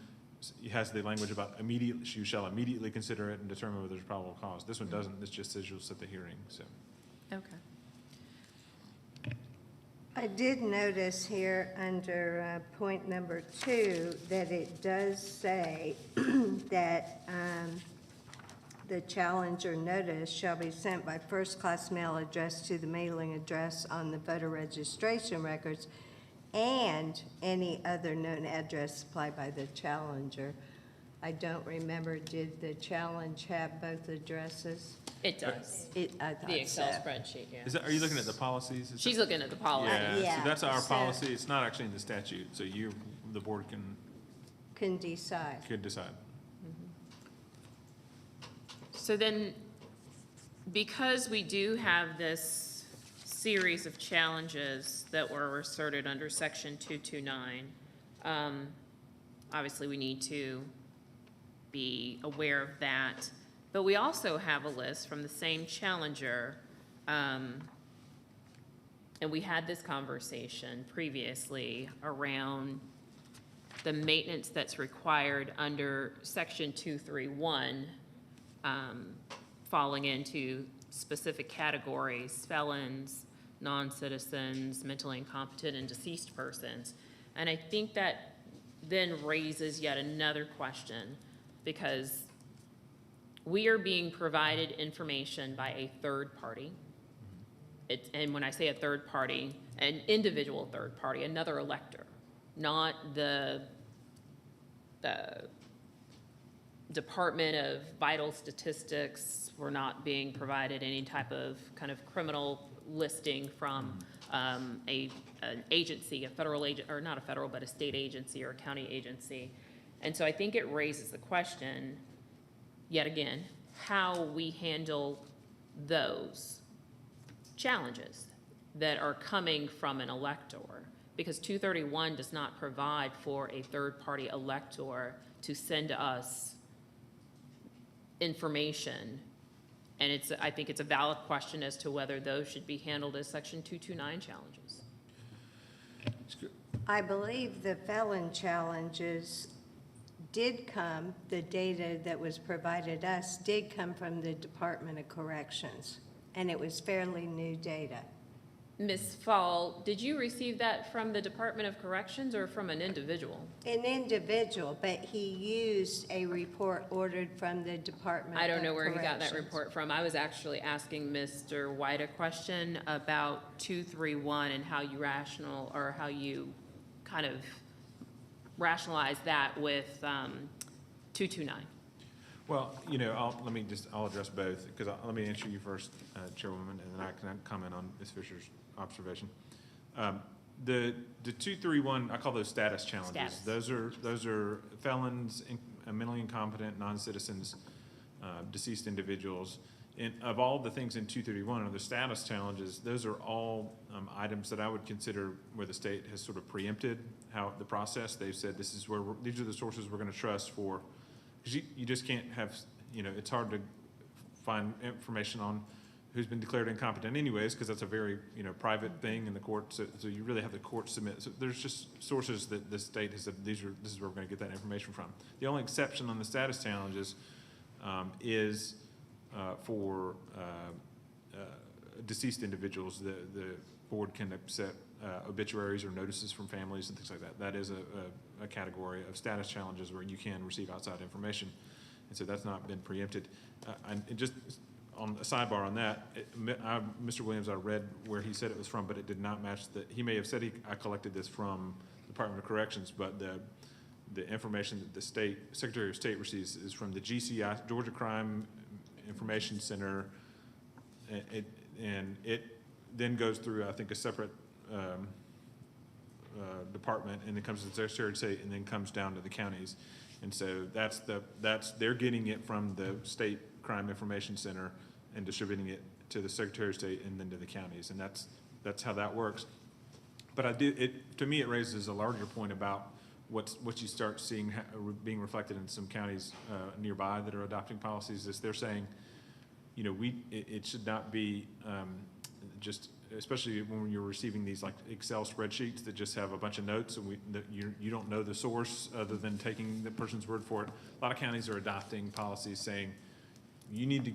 has the language about immediately, you shall immediately consider it and determine whether there's probable cause. This one doesn't. This just says you'll set the hearing. So. Okay. I did notice here under point number 2 that it does say that the challenge or notice shall be sent by first-class mail addressed to the mailing address on the voter registration records and any other known address supplied by the challenger. I don't remember, did the challenge have both addresses? It does. I thought The Excel so. spreadsheet, yeah. Are you looking at the policies? She's looking at the policy. Yeah, so that's our so- policy. It's not actually in the statute, so the board Can decide. could decide. So then, because we do have this series of challenges that were asserted under section 229, obviously we need to be aware of that. But we also have a list from the same challenger, and we had this conversation previously around the maintenance that's required under section 231, falling into specific categories: felons, non-citizens, mentally incompetent, and deceased persons. And I think that then raises yet another question, because we are being provided information by a third party. And when I say a third party, an individual third party, another elector, not the Department of Vital Statistics. We're not being provided any type of kind of criminal listing from an agency, a federal agent, or not a federal, but a state agency or a county agency. And so I think it raises the question, yet again, how we handle those challenges that are coming from an elector. Because 231 does not provide for a third-party elector to send us information. And I think it's a valid question as to whether those should be handled as section 229 challenges. I believe the felon challenges did come, the data that was provided us did come from the Department of Corrections, and it was fairly new data. Ms. Fall, did you receive that from the Department of Corrections or from an individual? An individual, but he used a report ordered from the Department of Corrections. I don't know where he got that report from. I was actually asking Mr. White a question about 231 and how you kind of rationalize that with 229. Well, I'll address both, because let me answer you first, Chairwoman, and then I can comment on Ms. Fisher's observation. The 231, I call those status challenges. Status. Those are felons, mentally incompetent, non-citizens, deceased individuals. And of all the things in 231 are the status challenges, those are all items that I would consider where the state has sort of preempted how the process. They've said these are the sources we're going to trust for. Because you just can't have, it's hard to find information on who's been declared incompetent anyways, because that's a very, private thing in the court. So you really have the court submit. So there's just sources that the state has said, this is where we're going to get that information from. The only exception on the status challenges is for deceased individuals. The board can accept obituaries or notices from families and things like that. That is a category of status challenges where you can receive outside information. And so that's not been preempted. And just on a sidebar on that, Mr. Williams, I read where he said it was from, but it did not match he may have said I collected this from the Department of Corrections, but the information that the Secretary of State receives is from the GCI, Georgia Crime Information Center. And it then goes through, I think, a separate department, and then comes to the Secretary of State, and then comes down to the counties. And so they're getting it from the State Crime Information Center and distributing it to the Secretary of State and then to the counties, and that's how that works. But to me, it raises a larger point about what you start seeing being reflected in some counties nearby that are adopting policies. Is they're saying, it should not be just, especially when you're receiving these like Excel spreadsheets that just have a bunch of notes and you don't know the source other than taking the person's word for it. A lot of counties are adopting policies saying you need to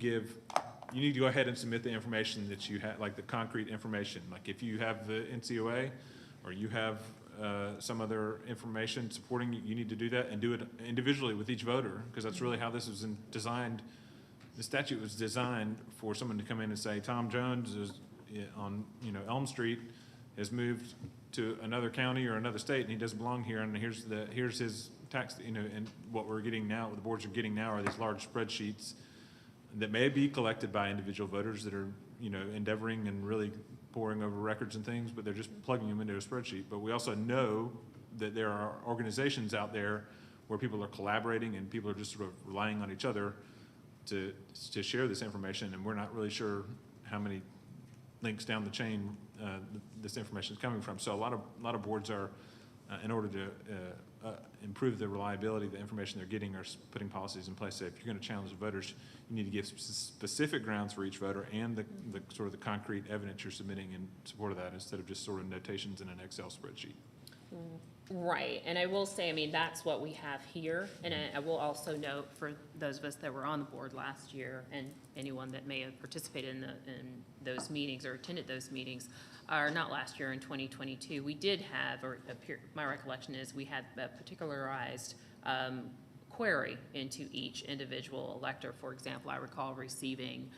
go ahead and submit the information that you have, like the concrete information. Like if you have the NCOA or you have some other information supporting you need to do that and do it individually with each voter, because that's really how this was designed. The statute was designed for someone to come in and say, Tom Jones is on Elm Street, has moved to another county or another state, and he doesn't belong here, and here's his tax, and what we're getting now, what the boards are getting now are these large spreadsheets that may be collected by individual voters that are, endeavoring and really poring over records and things, but they're just plugging them into a spreadsheet. But we also know that there are organizations out there where people are collaborating and people are just sort of relying on each other to share this information, and we're not really sure how many links down the chain this information is coming from. So a lot of boards are, in order to improve the reliability of the information they're getting, are putting policies in place. So if you're going to challenge the voters, you need to give specific grounds for each voter and the sort of the concrete evidence you're submitting in support of that, instead of just sort of notations in an Excel spreadsheet. Right, and I will say, I mean, that's what we have here, and I will also note for those of us that were on the board last year, and anyone that may have participated in those meetings or attended those meetings, or not last year, in 2022, we did have, or my recollection is, we had a particularized query into each individual elector. For example, I recall receiving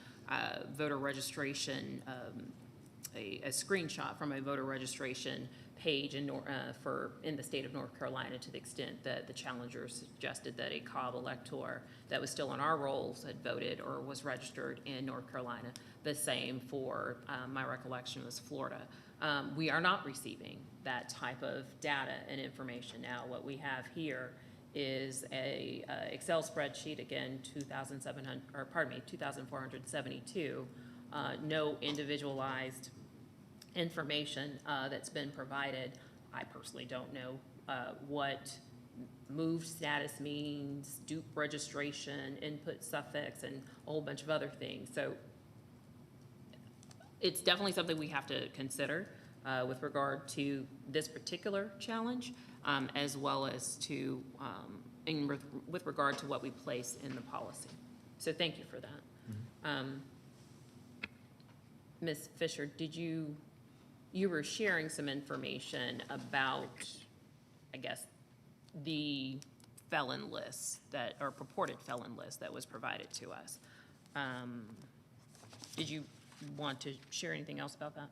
voter registration, a screenshot from a voter registration page in the state of North Carolina, to the extent that the challenger suggested that a Cobb elector that was still on our rolls had voted or was registered in North Carolina. The same for, my recollection was Florida. We are not receiving that type of data and information now. What we have here is a Excel spreadsheet, again, 2,472, no individualized information that's been provided. I personally don't know what moved status means, dupe registration, input suffix, and a whole bunch of other things. So it's definitely something we have to consider with regard to this particular challenge, as well as to with regard to what we place in the policy. So thank you for that. Ms. Fisher, did you were sharing some information about, I guess, the felon list that, or purported felon list that was provided to us. Did you want to share anything else about that?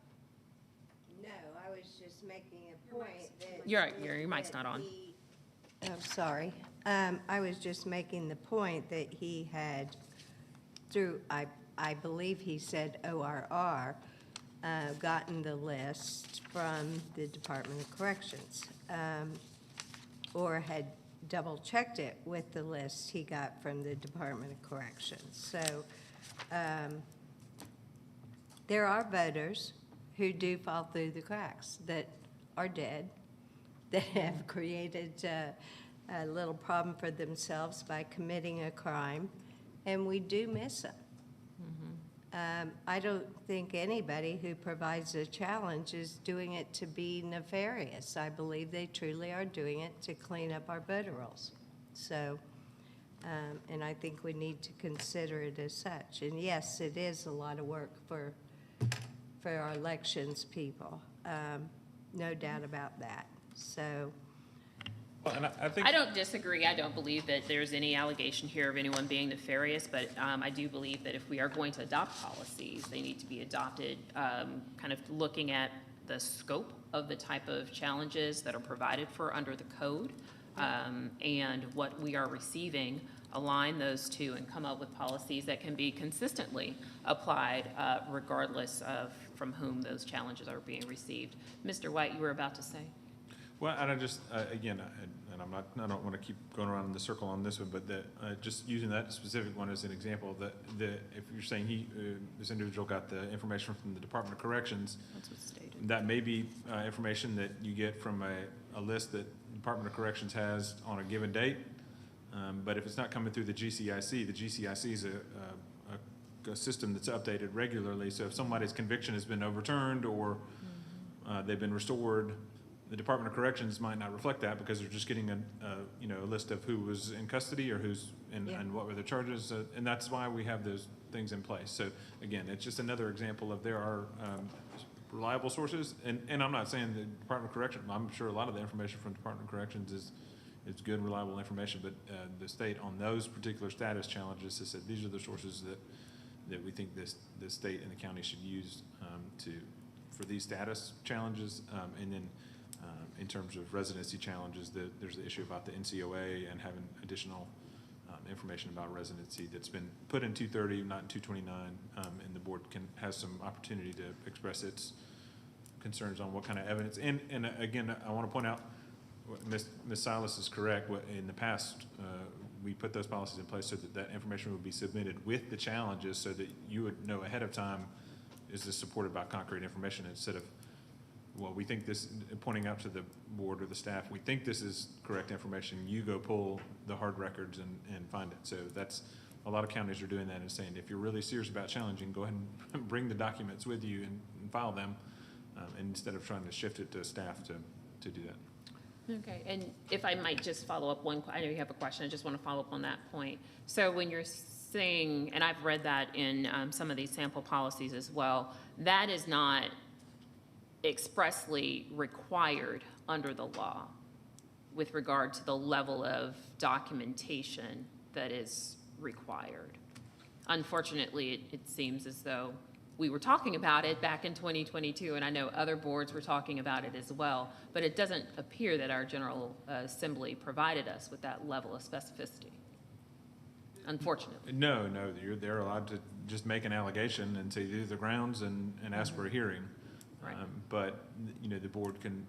No, I was just making a point that. Your mic's not on. I'm sorry. I was just making the point that he had, through, I believe he said ORR, gotten the list from the Department of Corrections, or had double-checked it with the list he got from the Department of Corrections. So there are voters who do fall through the cracks, that are dead, that have created a little problem for themselves by committing a crime, and we do miss them. I don't think anybody who provides a challenge is doing it to be nefarious. I believe they truly are doing it to clean up our voter rolls. So, and I think we need to consider it as such. And yes, it is a lot of work for our elections people. No doubt about that. So, Well, and I think I don't disagree. I don't believe that there's any allegation here of anyone being nefarious, but I do believe that if we are going to adopt policies, they need to be adopted kind of looking at the scope of the type of challenges that are provided for under the code, and what we are receiving, align those two, and come up with policies that can be consistently applied regardless of from whom those challenges are being received. Mr. White, you were about to say? Well, and I just, again, and I don't want to keep going around in the circle on this one, but just using that specific one as an example, that if you're saying this individual got the information from the Department of Corrections, That's what's stated. that may be information that you get from a list that the Department of Corrections has on a given date, but if it's not coming through the GCIC is a system that's updated regularly, so if somebody's conviction has been overturned or they've been restored, the Department of Corrections might not reflect that because they're just getting a list of who was in custody or who's and what were the charges, and that's why we have those things in place. So again, it's just another example of there are reliable sources, and I'm not saying the Department of Corrections, I'm sure a lot of the information from the Department of Corrections is good, reliable information, but the state on those particular status challenges has said these are the sources that we think the state and the county should use for these status challenges, and then in terms of residency challenges, there's the issue about the NCOA and having additional information about residency that's been put in 230, not in 229, and the board has some opportunity to express its concerns on what kind of evidence. And again, I want to point out, Ms. Silas is correct. In the past, we put those policies in place so that information would be submitted with the challenges, so that you would know ahead of time, is this supported by concrete information, instead of well, we think this, pointing out to the board or the staff, we think this is correct information, you go pull the hard records and find it. So that's, a lot of counties are doing that and saying, if you're really serious about challenging, go ahead and bring the documents with you and file them, instead of trying to shift it to staff to do that. Okay, and if I might just follow up I know you have a question, I just want to follow up on that point. So when you're saying, and I've read that in some of these sample policies as well, that is not expressly required under the law with regard to the level of documentation that is required. Unfortunately, it seems as though we were talking about it back in 2022, and I know other boards were talking about it as well, but it doesn't appear that our General Assembly provided us with that level of specificity, unfortunately. No, they're allowed to just make an allegation and say these are the grounds and ask for a hearing. Right. But, you know, the board can,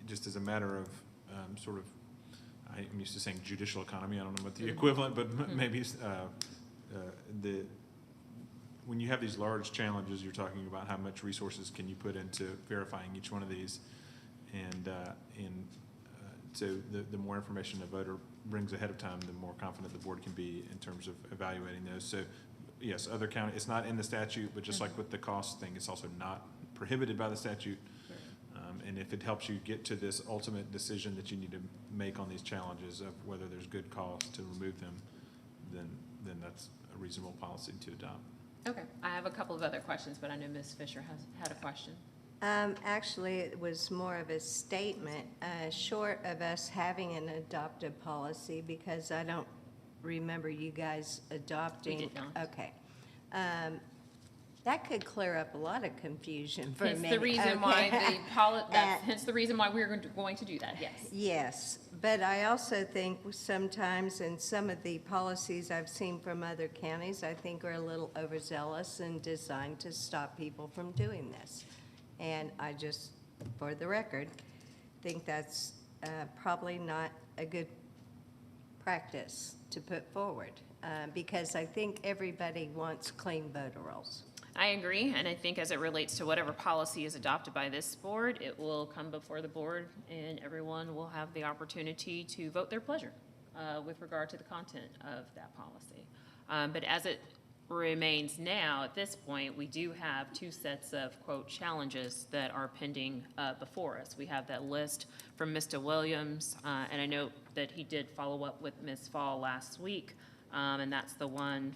just as a matter of sort of, I'm used to saying judicial economy, I don't know what the equivalent, but maybe when you have these large challenges, you're talking about how much resources can you put into verifying each one of these. And so the more information a voter brings ahead of time, the more confident the board can be in terms of evaluating those. So yes, other county, it's not in the statute, but just like with the cost thing, it's also not prohibited by the statute. And if it helps you get to this ultimate decision that you need to make on these challenges of whether there's good cause to remove them, then that's a reasonable policy to adopt. Okay, I have a couple of other questions, but I know Ms. Fisher had a question. Actually, it was more of a statement, short of us having an adopted policy, because I don't remember you guys adopting. We did not. Okay. That could clear up a lot of confusion for me. Hence the reason why hence the reason why we're going to do that, yes. Yes, but I also think sometimes in some of the policies I've seen from other counties, I think are a little overzealous and designed to stop people from doing this. And I just, for the record, think that's probably not a good practice to put forward, because I think everybody wants clean voter rolls. I agree, and I think as it relates to whatever policy is adopted by this board, it will come before the board, and everyone will have the opportunity to vote their pleasure with regard to the content of that policy. But as it remains now, at this point, we do have two sets of, quote, challenges that are pending before us. We have that list from Mr. Williams, and I know that he did follow up with Ms. Fall last week, and that's the one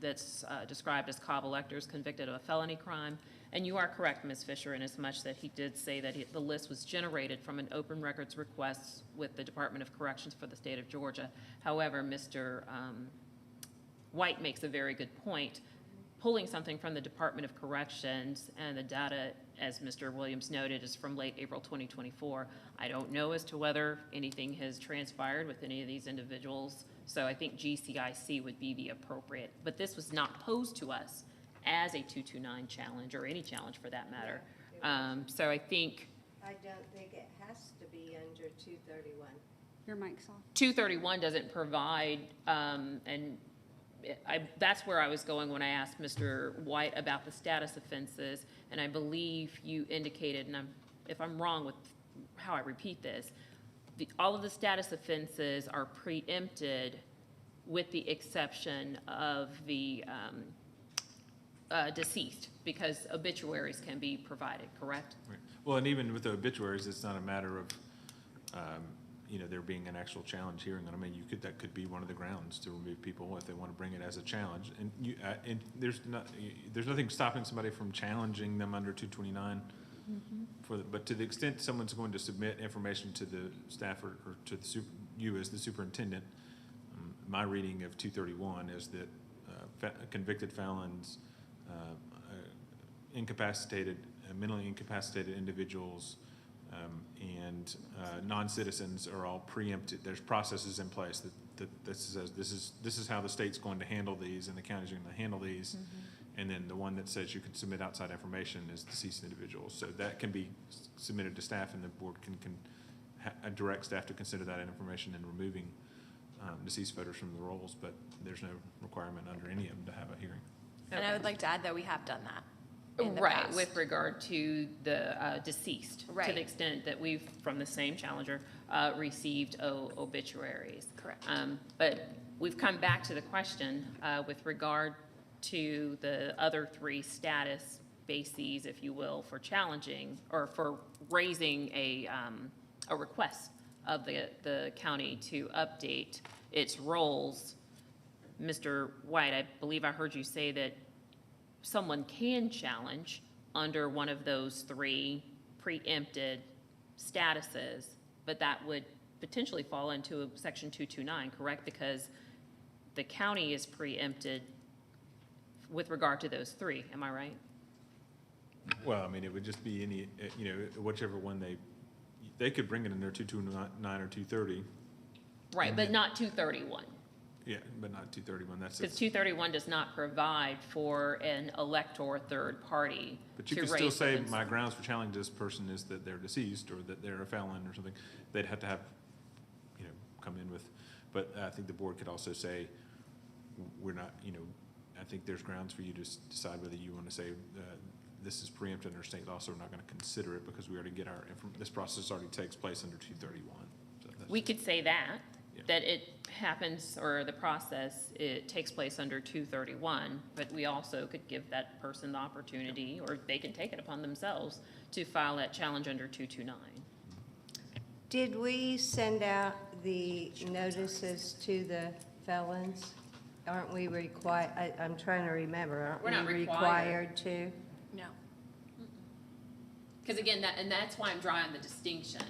that's described as Cobb electors convicted of a felony crime. And you are correct, Ms. Fisher, in as much that he did say that the list was generated from an open records request with the Department of Corrections for the state of Georgia. However, Mr. White makes a very good point. Pulling something from the Department of Corrections and the data, as Mr. Williams noted, is from late April 2024. I don't know as to whether anything has transpired with any of these individuals, so I think GCIC would be the appropriate. But this was not posed to us as a 229 challenge, or any challenge for that matter. So I think I don't think it has to be under 231. Your mic's off. 231 doesn't provide, that's where I was going when I asked Mr. White about the status offenses, and I believe you indicated, and if I'm wrong with how I repeat this, all of the status offenses are preempted with the exception of the deceased, because obituaries can be provided, correct? Right. Well, and even with the obituaries, it's not a matter of, there being an actual challenge hearing on. I mean, that could be one of the grounds to remove people if they want to bring it as a challenge. And there's nothing stopping somebody from challenging them under 229. But to the extent someone's going to submit information to the staff or to you as the superintendent, my reading of 231 is that convicted felons, incapacitated, mentally incapacitated individuals, and non-citizens are all preempted. There's processes in place that this is how the state's going to handle these and the county's going to handle these. And then the one that says you can submit outside information is deceased individuals. So that can be submitted to staff, and the board can direct staff to consider that information in removing deceased voters from the rolls, but there's no requirement under any of them to have a hearing. And I would like to add that we have done that. in the Right, past. with regard to the deceased. To Right. the extent that we've, from the same challenger, received obituaries. Correct. But we've come back to the question with regard to the other three status bases, if you will, for challenging or for raising a request of the county to update its roles. Mr. White, I believe I heard you say that someone can challenge under one of those three preempted statuses, but that would potentially fall into section 229, correct? Because the county is preempted with regard to those three, am I right? Well, I mean, it would just be any, whichever one they could bring it in their 229 or 230. Right, but not 231. Yeah, but not 231, that's Because it. 231 does not provide for an elector third party But you to could still raise say, themselves. my grounds for challenging this person is that they're deceased, or that they're a felon, or something. They'd have to have, come in with, but I think the board could also say, we're not, I think there's grounds for you to decide whether you want to say, this is preempted under state law, so we're not going to consider it, because we already get this process already takes place under 231. So that's We just- could say that, Yeah. that it happens, or the process, it takes place under 231, but we also could give that person the opportunity, or they can take it upon themselves, to file that challenge under 229. Did we send out the notices to the felons? Aren't we required, I'm trying to remember, We're not aren't we required. required to? No. Because again, that's why I'm drawing the distinction.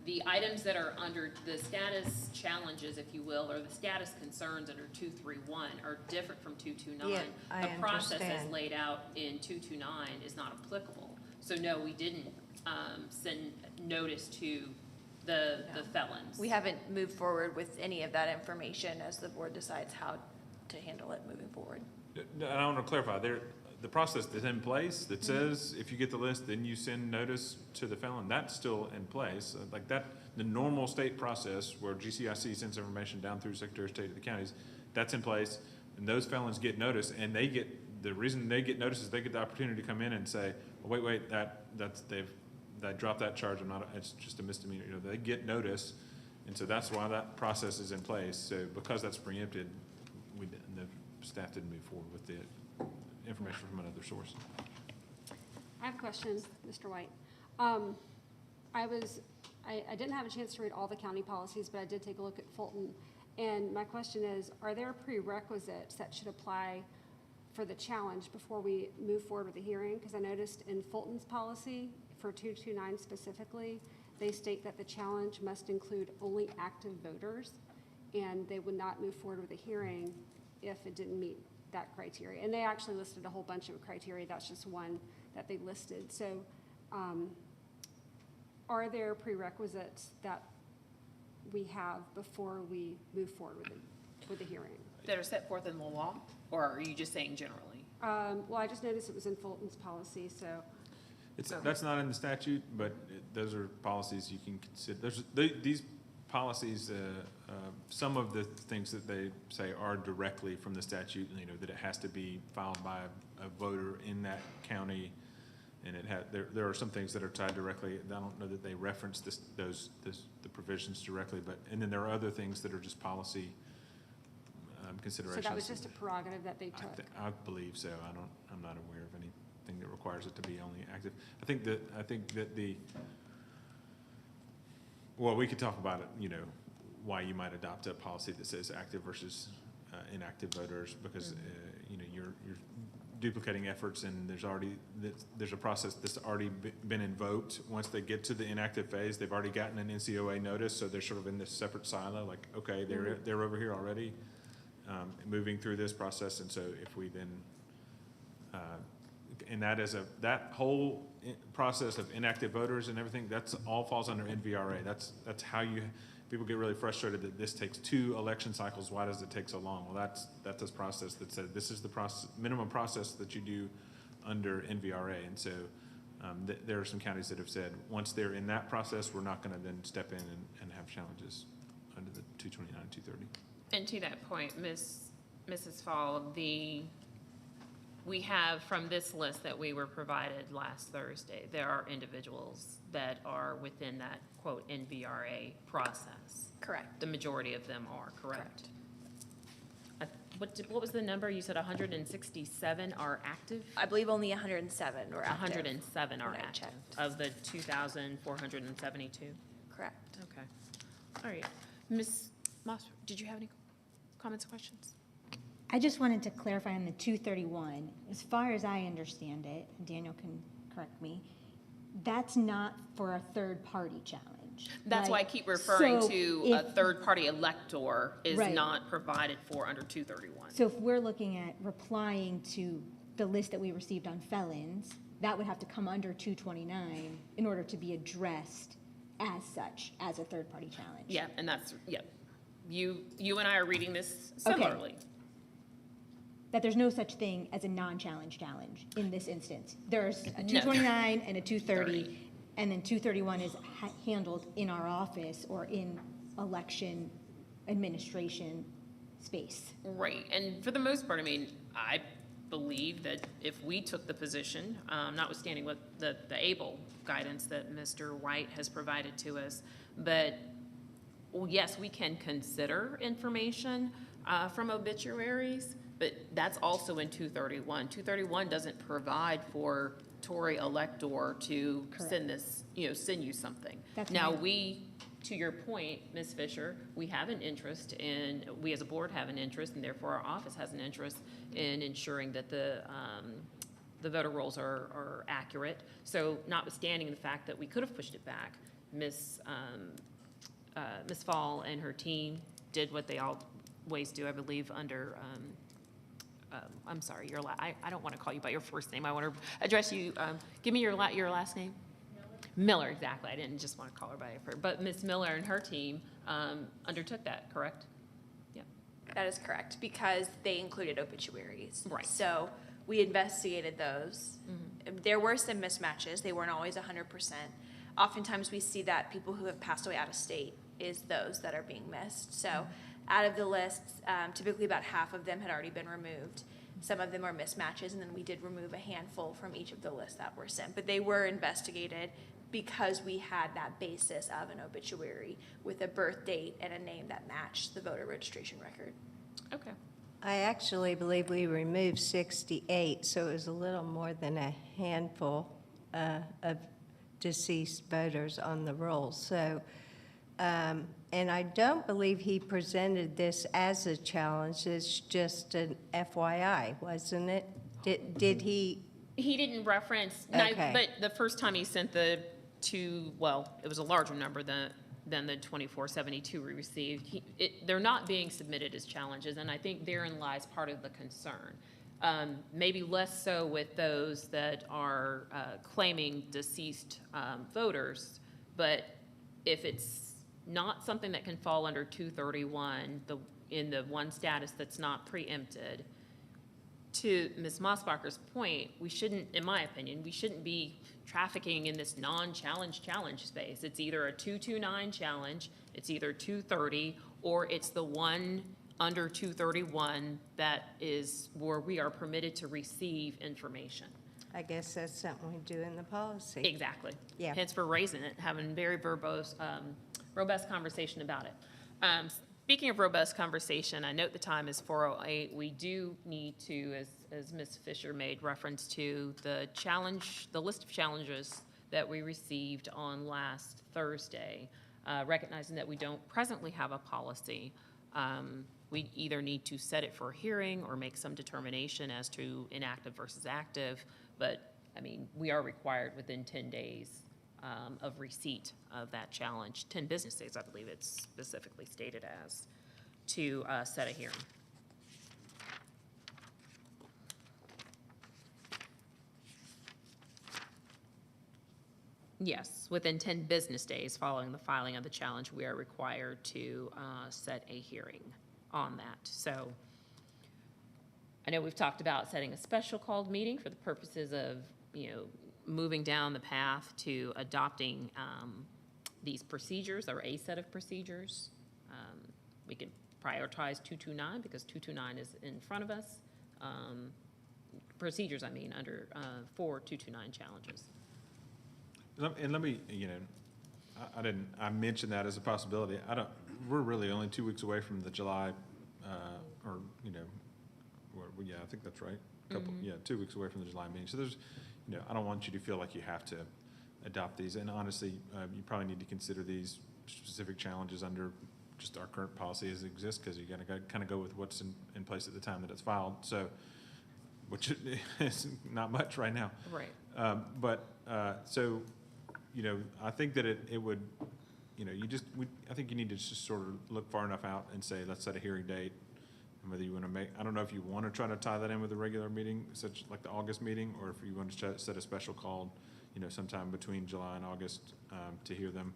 The items that are under the status challenges, if you will, or the status concerns under 231 are different from 229. Yeah, I The process as understand. laid out in 229 is not applicable. So no, we didn't send notice to the felons. We haven't moved forward with any of that information as the board decides how to handle it moving forward. And I want to clarify, the process that's in place that says if you get the list, then you send notice to the felon, that's still in place. Like that, the normal state process where GCIC sends information down through Secretary of State to the counties, that's in place. And those felons get notice, and the reason they get notice is they get the opportunity to come in and say, well, wait, they dropped that charge, it's just a misdemeanor. They get notice, and so that's why that process is in place. So because that's preempted, the staff didn't move forward with the information from another source. I have a question, Mr. White. I didn't have a chance to read all the county policies, but I did take a look at Fulton. And my question is, are there prerequisites that should apply for the challenge before we move forward with the hearing? Because I noticed in Fulton's policy, for 229 specifically, they state that the challenge must include only active voters, and they would not move forward with a hearing if it didn't meet that criteria. And they actually listed a whole bunch of criteria. That's just one that they listed. So are there prerequisites that we have before we move forward with the hearing? That are set forth in the law, or are you just saying generally? Well, I just noticed it was in Fulton's policy, so. That's not in the statute, but those are policies you can consider. These policies, some of the things that they say are directly from the statute, that it has to be filed by a voter in that county. And there are some things that are tied directly. I don't know that they reference the provisions directly, and then there are other things that are just policy considerations. So that was just a prerogative that they took? I believe so. I'm not aware of anything that requires it to be only active. I think that well, we could talk about it, why you might adopt a policy that says active versus inactive voters, because, you're duplicating efforts, and there's a process that's already been invoked. Once they get to the inactive phase, they've already gotten an NCOA notice, so they're sort of in this separate silo, like, okay, they're over here already, moving through this process. And so if we then, and that whole process of inactive voters and everything, that's all falls under NVRA. That's how people get really frustrated that this takes 2 election cycles. Why does it take so long? Well, that's a process that said this is the minimum process that you do under NVRA. And so there are some counties that have said once they're in that process, we're not going to then step in and have challenges under the 229, 230. And to that point, Mrs. Fall, we have, from this list that we were provided last Thursday, there are individuals that are within that, quote, NVRA process. Correct. The majority of them are, correct? What was the number? You said 167 are active? I believe only 107 were active. 107 are when I active checked. of the 2,472? Correct. Okay. All right. Ms. Moss, did you have any comments or questions? I just wanted to clarify on the 231, as far as I understand it, and Daniel can correct me, that's not for a third-party challenge. That's why I Like, keep referring so to a if- third-party elector is Right. not provided for under 231. So if we're looking at replying to the list that we received on felons, that would have to come under 229 in order to be addressed as such, as a third-party challenge. Yeah, and that's, yeah. You and I are reading this similarly. That there's no such thing as a non-challenge challenge in this instance. There's a 229 and a 230, and then 231 is handled in our office or in election administration space. Right, and for the most part, I mean, I believe that if we took the position, notwithstanding what the ABLE guidance that Mr. White has provided to us, but, well, yes, we can consider information from obituaries, but that's also in 231. 231 doesn't provide for Tory elector to send this, send you something. That's Now, right. we, to your point, Ms. Fisher, we have an interest in, we as a board have an interest, and therefore our office has an interest in ensuring that the voter rolls are accurate. So notwithstanding the fact that we could have pushed it back, Ms. Fall and her team did what they always do, I believe, under, I'm sorry, I don't want to call you by your first name. I want to address you, give me your last name. Miller, exactly. I didn't just want to call her by her first, but Ms. Miller and her team undertook that, correct? Yeah. That is correct, because they included obituaries. Right. So we investigated those. There were some mismatches. They weren't always 100%. Oftentimes, we see that people who have passed away out of state is those that are being missed. So out of the lists, typically about half of them had already been removed. Some of them are mismatches, and then we did remove a handful from each of the lists that were sent. But they were investigated because we had that basis of an obituary with a birth date and a name that matched the voter registration record. Okay. I actually believe we removed 68, so it was a little more than a handful of deceased voters on the roll. So, and I don't believe he presented this as a challenge. It's just an FYI, wasn't it? Did he? He didn't reference, Okay. but the first time he sent the two, well, it was a larger number than the 2472 we received. They're not being submitted as challenges, and I think therein lies part of the concern. Maybe less so with those that are claiming deceased voters, but if it's not something that can fall under 231, in the one status that's not preempted, to Ms. Mossbacher's point, we shouldn't, in my opinion, we shouldn't be trafficking in this non-challenge challenge space. It's either a 229 challenge, it's either 230, or it's the one under 231 that is where we are permitted to receive information. I guess that's something we do in the policy. Exactly. Yeah. Hence for raising it, having very robust conversation about it. Speaking of robust conversation, I note the time is 4:08. We do need to, as Ms. Fisher made reference to, the list of challenges that we received on last Thursday, recognizing that we don't presently have a policy. We either need to set it for a hearing or make some determination as to inactive versus active. But, I mean, we are required within 10 days of receipt of that challenge, 10 business days, I believe it's specifically stated as, to set a hearing. Yes, within 10 business days following the filing of the challenge, we are required to set a hearing on that. So I know we've talked about setting a special called meeting for the purposes of, moving down the path to adopting these procedures, or a set of procedures. We can prioritize 229 because 229 is in front of us. procedures, I mean, under, for 229 challenges. And let me, I mentioned that as a possibility. We're really only 2 weeks away from the July, yeah, I think that's right. Couple, Mm-hmm. yeah, 2 weeks away from the July meeting. So there's, I don't want you to feel like you have to adopt these. And honestly, you probably need to consider these specific challenges under just our current policy as it exists, because you're gonna kind of go with what's in place at the time that it's filed. So, which is not much right now. Right. So, I think that it would, I think you need to just sort of look far enough out and say, let's set a hearing date. And whether you want to I don't know if you want to try to tie that in with a regular meeting, such like the August meeting, or if you want to set a special call, sometime between July and August, to hear them.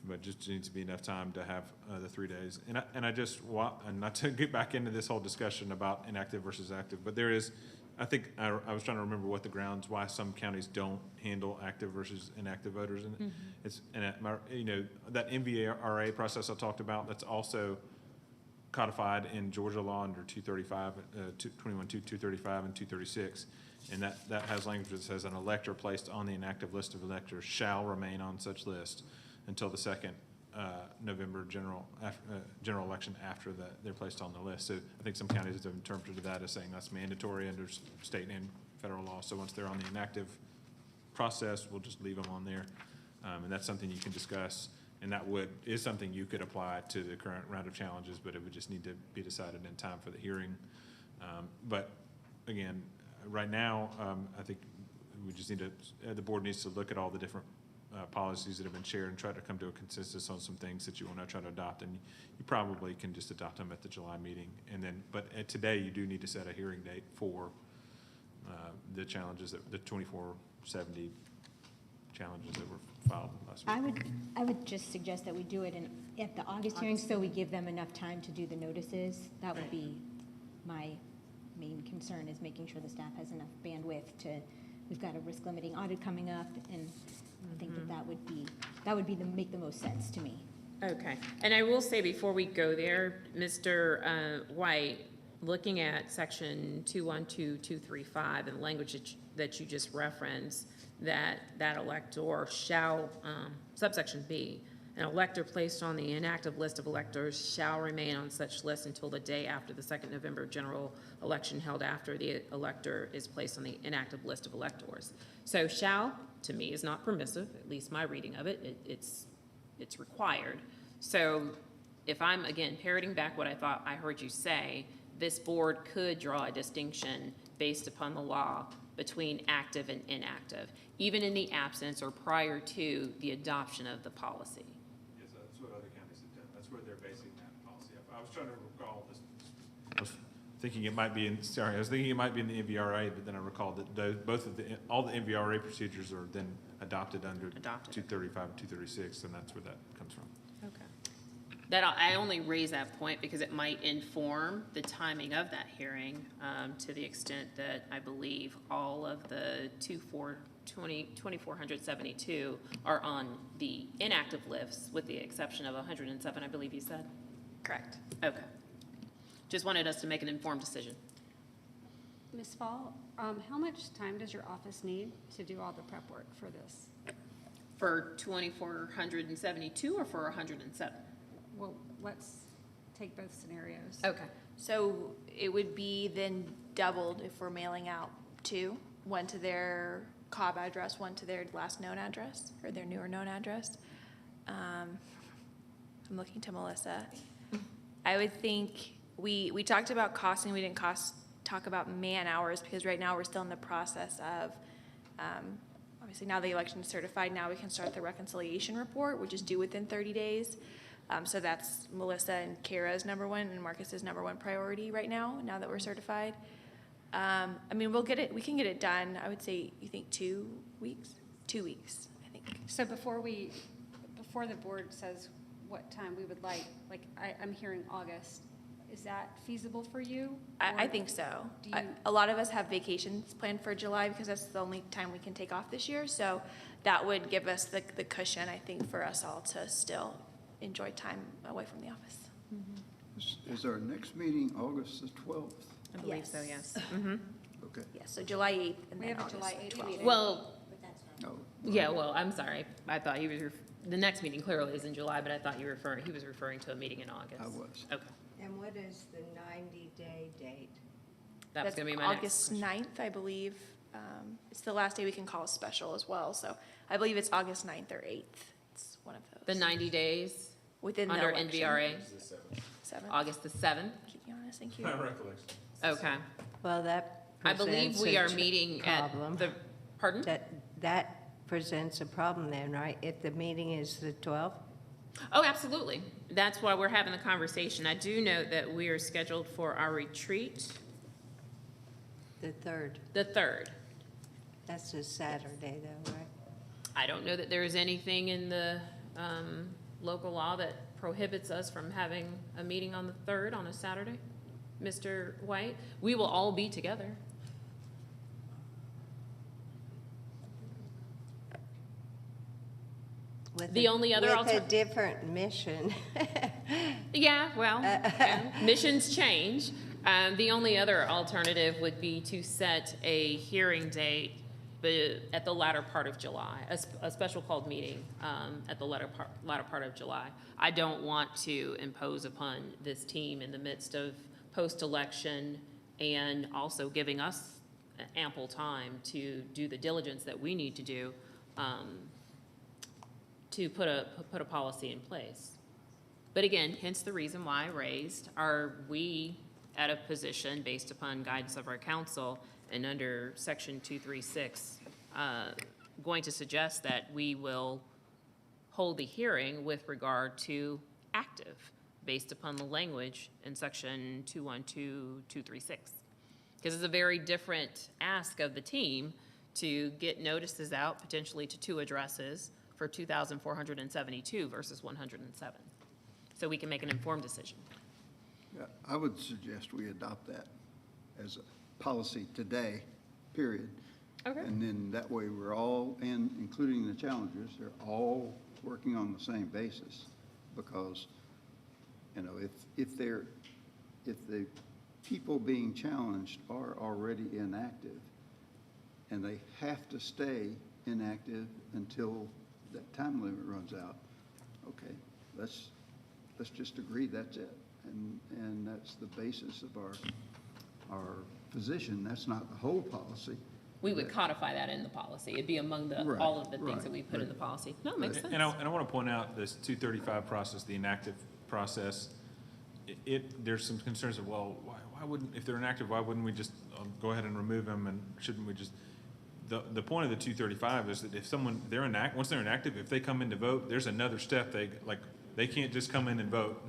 But just needs to be enough time to have the 3 days. And and not to get back into this whole discussion about inactive versus active, but there is, I think, I was trying to remember what the grounds, why some counties don't handle active versus inactive voters. And it's, that MVRA process I talked about, that's also codified in Georgia law under 235, 235 and 236. And that has language that says an elector placed on the inactive list of electors shall remain on such list until the second November general election after they're placed on the list. So I think some counties have interpreted that as saying that's mandatory under state and federal law. So once they're on the inactive process, we'll just leave them on there. And that's something you can discuss. And that is something you could apply to the current round of challenges, but it would just need to be decided in time for the hearing. But again, right now, I think we just need to, the board needs to look at all the different policies that have been shared and try to come to a consensus on some things that you want to try to adopt. And you probably can just adopt them at the July meeting. And then, but today you do need to set a hearing date for the challenges, the 2470 challenges that were filed last week. I would just suggest that we do it at the August hearing, so we give them enough time to do the notices. That would be my main concern, is making sure the staff has enough bandwidth we've got a risk limiting audit coming up, and I think that would make the most sense to me. Okay, and I will say before we go there, Mr. White, looking at section 212235 and the language that you just referenced, that elector shall, subsection B, an elector placed on the inactive list of electors shall remain on such list until the day after the second November general election held after the elector is placed on the inactive list of electors. So shall, to me, is not permissive, at least my reading of it. It's required. So if I'm, again, parroting back what I thought I heard you say, this board could draw a distinction based upon the law between active and inactive, even in the absence or prior to the adoption of the policy. Yes, that's what other counties have done. That's where they're basing that policy. I was trying to recall this. I was thinking it might be in the MVRA, but then I recalled that all the MVRA procedures are then adopted under 235 and 236, and that's where that comes from. Okay. I only raise that point because it might inform the timing of that hearing, to the extent that I believe all of the 2,472 are on the inactive lists, with the exception of 107, I believe you said? Correct. Okay. Just wanted us to make an informed decision. Ms. Fall, how much time does your office need to do all the prep work for this? For 2,472 or for 107? Well, let's take both scenarios. Okay. So it would be then doubled if we're mailing out two, one to their Cobb address, one to their last known address, or their newer known address. I'm looking to Melissa. I would think, we talked about costing, we didn't talk about man hours, because right now we're still in the process of, obviously now the election is certified, now we can start the reconciliation report, which is due within 30 days. So that's Melissa and Kara's number one and Marcus's number one priority right now that we're certified. I mean, we can get it done, I would say, you think 2 weeks? 2 weeks, I think. So before the board says what time we would like I'm hearing August. Is that feasible for you? I think so. A lot of us have vacations planned for July because that's the only time we can take off this year. So that would give us the cushion, I think, for us all to still enjoy time away from the office. Is our next meeting August the 12th? I believe so, yes. Okay. Yeah, so July 8th and We then have a July August 8th 12th. meeting. Well, Oh, yeah, well, I'm sorry. I thought he was, the next meeting clearly is in July, but I thought he was referring to a meeting in August. I was. Okay. And what is the 90-day date? That was That's gonna be my next August question. 9th, I believe. It's the last day we can call a special as well, so I believe it's August 9th or 8th. It's one of those. The 90 days Within the under election. NVRA, Seventh. August the 7th? Keep me honest, thank you. My recollection. Okay. Well, that I believe presents we a are meeting at problem. the, pardon? That presents a problem then, right? If the meeting is the 12th? Oh, absolutely. That's why we're having the conversation. I do note that we are scheduled for our retreat The 3rd. the 3rd. That's a Saturday though, right? I don't know that there is anything in the local law that prohibits us from having a meeting on the 3rd on a Saturday. Mr. White, we will all be together. With The only other With a different mission. Yeah, well, yeah, missions change. The only other alternative would be to set a hearing date at the latter part of July, a special called meeting at the latter part of July. I don't want to impose upon this team in the midst of post-election and also giving us ample time to do the diligence that we need to do to put a policy in place. But again, hence the reason why I raised, are we at a position based upon guidance of our council and under section 236, going to suggest that we will hold the hearing with regard to active based upon the language in section 212236. Because it's a very different ask of the team to get notices out potentially to 2 addresses for 2,472 versus 107. So we can make an informed decision. Yeah, I would suggest we adopt that as a policy today, period. Okay. And then that way we're all, and including the challengers, they're all working on the same basis. Because, you know, if the people being challenged are already inactive and they have to stay inactive until that time limit runs out, okay, let's just agree that's it. And that's the basis of our position. That's not the whole policy. We would codify that in the policy. It'd be among the, Right, all of the things that right, we put in the policy. No, it makes sense. And I want to point out this 235 process, the inactive process, there's some concerns of, well, why wouldn't, if they're inactive, why wouldn't we just go ahead and remove them, and shouldn't we just, the point of the 235 is that if someone, once they're inactive, if they come in to vote, there's another step, they can't just come in and vote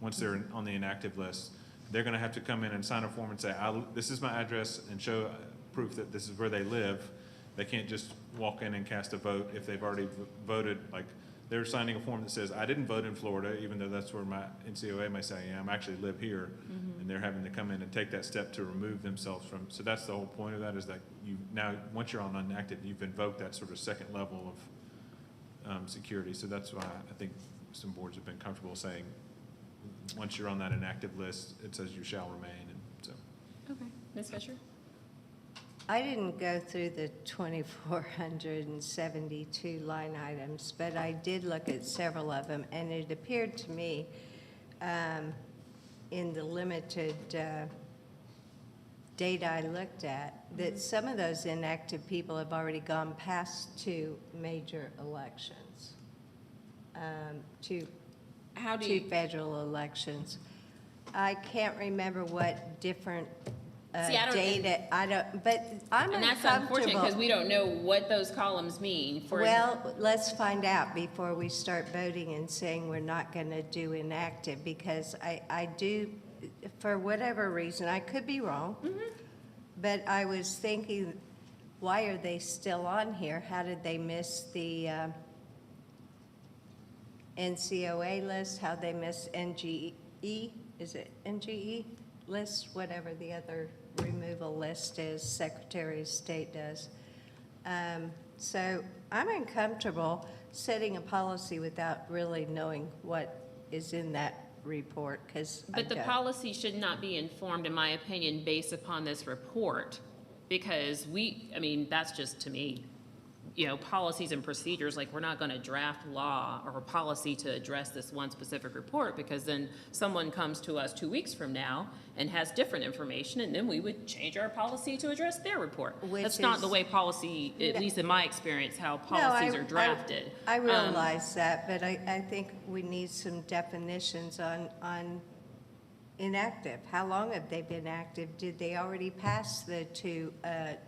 once they're on the inactive list. They're going to have to come in and sign a form and say, this is my address, and show proof that this is where they live. They can't just walk in and cast a vote if they've already voted. Like, they're signing a form that says, I didn't vote in Florida, even though that's where my NCOA may say I actually live here. And they're having to come in and take that step to remove themselves from, so that's the whole point of that, is that you now, once you're on inactive, you've invoked that sort of second level of security. So that's why I think some boards have been comfortable saying, once you're on that inactive list, it says you shall remain, and so. Okay. Ms. Fisher? I didn't go through the 2,472 line items, but I did look at several of them, and it appeared to me in the limited data I looked at, that some of those inactive people have already gone past 2 major elections, two federal elections. I can't remember what different See, I don't- data, but I'm And that's unfortunate because uncomfortable. we don't know what those columns mean for. Well, let's find out before we start voting and saying we're not going to do inactive, because I do, for whatever reason, I could be wrong, but I was thinking, why are they still on here? How did they miss the NCOA list? How'd they miss NGE? Is it NGE list? Whatever the other removal list is, Secretary of State does. So I'm uncomfortable setting a policy without really knowing what is in that report, because But the policy should not be informed, in my opinion, based upon this report. because I mean, that's just to me, policies and procedures, like, we're not gonna draft law or a policy to address this one specific report, because then someone comes to us 2 weeks from now and has different information, and then we would change our policy to address their report. Which That's not the is- way policy, at least in my experience, how No, policies are drafted. I realize that, but I think we need some definitions on inactive. How long have they been active? Did they already pass the 2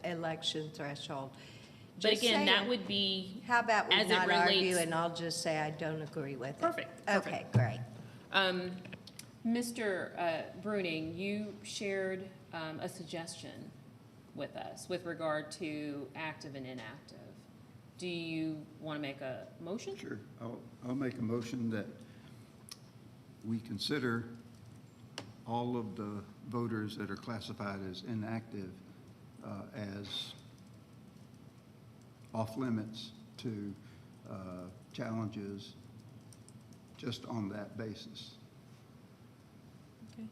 election threshold? But Just again, that saying. would be, How about we as it not argue relates- and I'll just say I don't agree with it? Perfect, Okay, great. Mr. Bruning, you shared a suggestion with us with regard to active and inactive. Do you want to make a motion? Sure. I'll make a motion that we consider all of the voters that are classified as inactive as off limits to challenges just on that basis. Do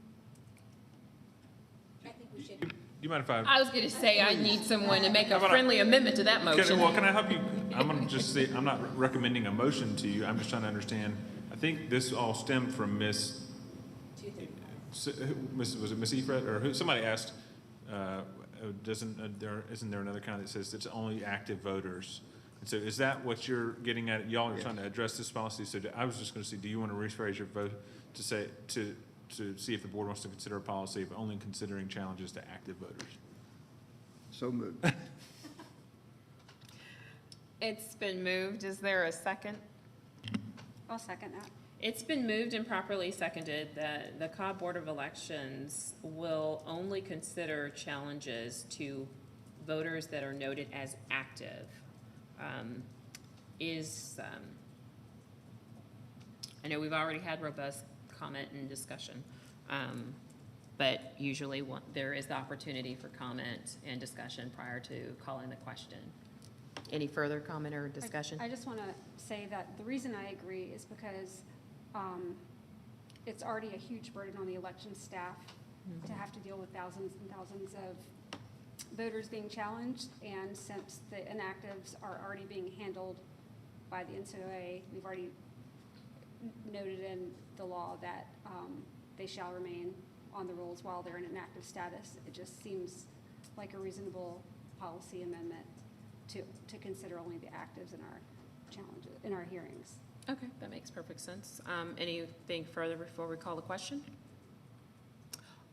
you mind if I? I was going to say, I need someone to make a friendly amendment to that motion. Well, can I help you? I'm gonna just say, I'm not recommending a motion to you, I'm just trying to understand. I think this all stemmed from was it Miss Efret, or who, somebody asked, isn't there another kind that says it's only active voters? And so is that what you're getting at? Y'all are trying to address this policy, so I was just gonna say, do you want to rephrase your vote to say, to see if the board wants to consider a policy of only considering challenges to active voters? So moved. It's been moved. Is there a second? I'll second that. It's been moved and properly seconded that the Cobb Board of Elections will only consider challenges to voters that are noted as active. I know we've already had robust comment and discussion, but usually there is the opportunity for comment and discussion prior to calling the question. Any further comment or discussion? I just want to say that the reason I agree is because it's already a huge burden on the election staff to have to deal with thousands and thousands of voters being challenged, and since the inactives are already being handled by the NCOA, we've already noted in the law that they shall remain on the rolls while they're in inactive status. It just seems like a reasonable policy amendment to consider only the actives in our challenges, in our hearings. Okay, that makes perfect sense. Anything further before we call the question?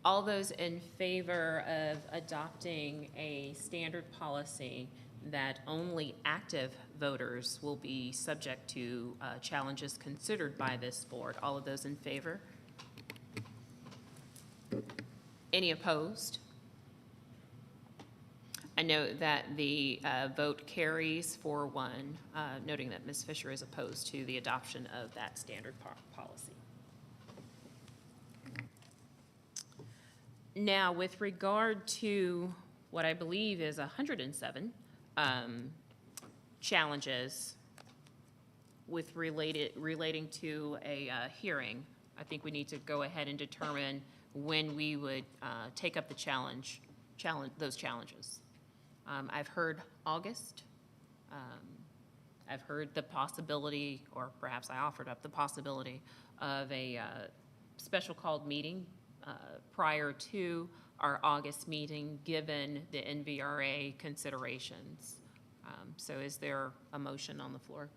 All those in favor of adopting a standard policy that only active voters will be subject to challenges considered by this board, all of those in favor? Any opposed? I note that the vote carries 4-1, noting that Ms. Fisher is opposed to the adoption of that standard policy. Now, with regard to what I believe is 107 challenges relating to a hearing, I think we need to go ahead and determine when we would take up the those challenges. I've heard August. I've heard the possibility, or perhaps I offered up the possibility of a special called meeting prior to our August meeting, given the NVRA considerations. So is there a motion on the floor?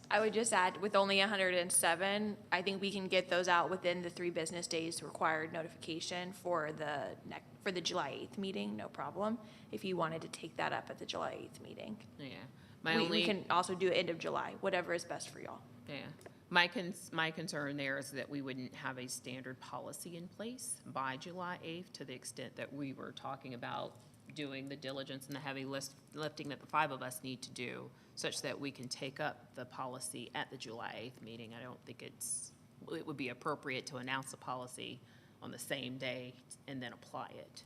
I would just add, with only 107, I think we can get those out within the 3 business days required notification for the July 8th meeting, no problem, if you wanted to take that up at the July 8th meeting. Yeah. We can also do end of July, whatever is best for y'all. Yeah. My concern there is that we wouldn't have a standard policy in place by July 8th, to the extent that we were talking about doing the diligence and the heavy lifting that the 5 of us need to do, such that we can take up the policy at the July 8th meeting. I don't think it would be appropriate to announce a policy on the same day and then apply it.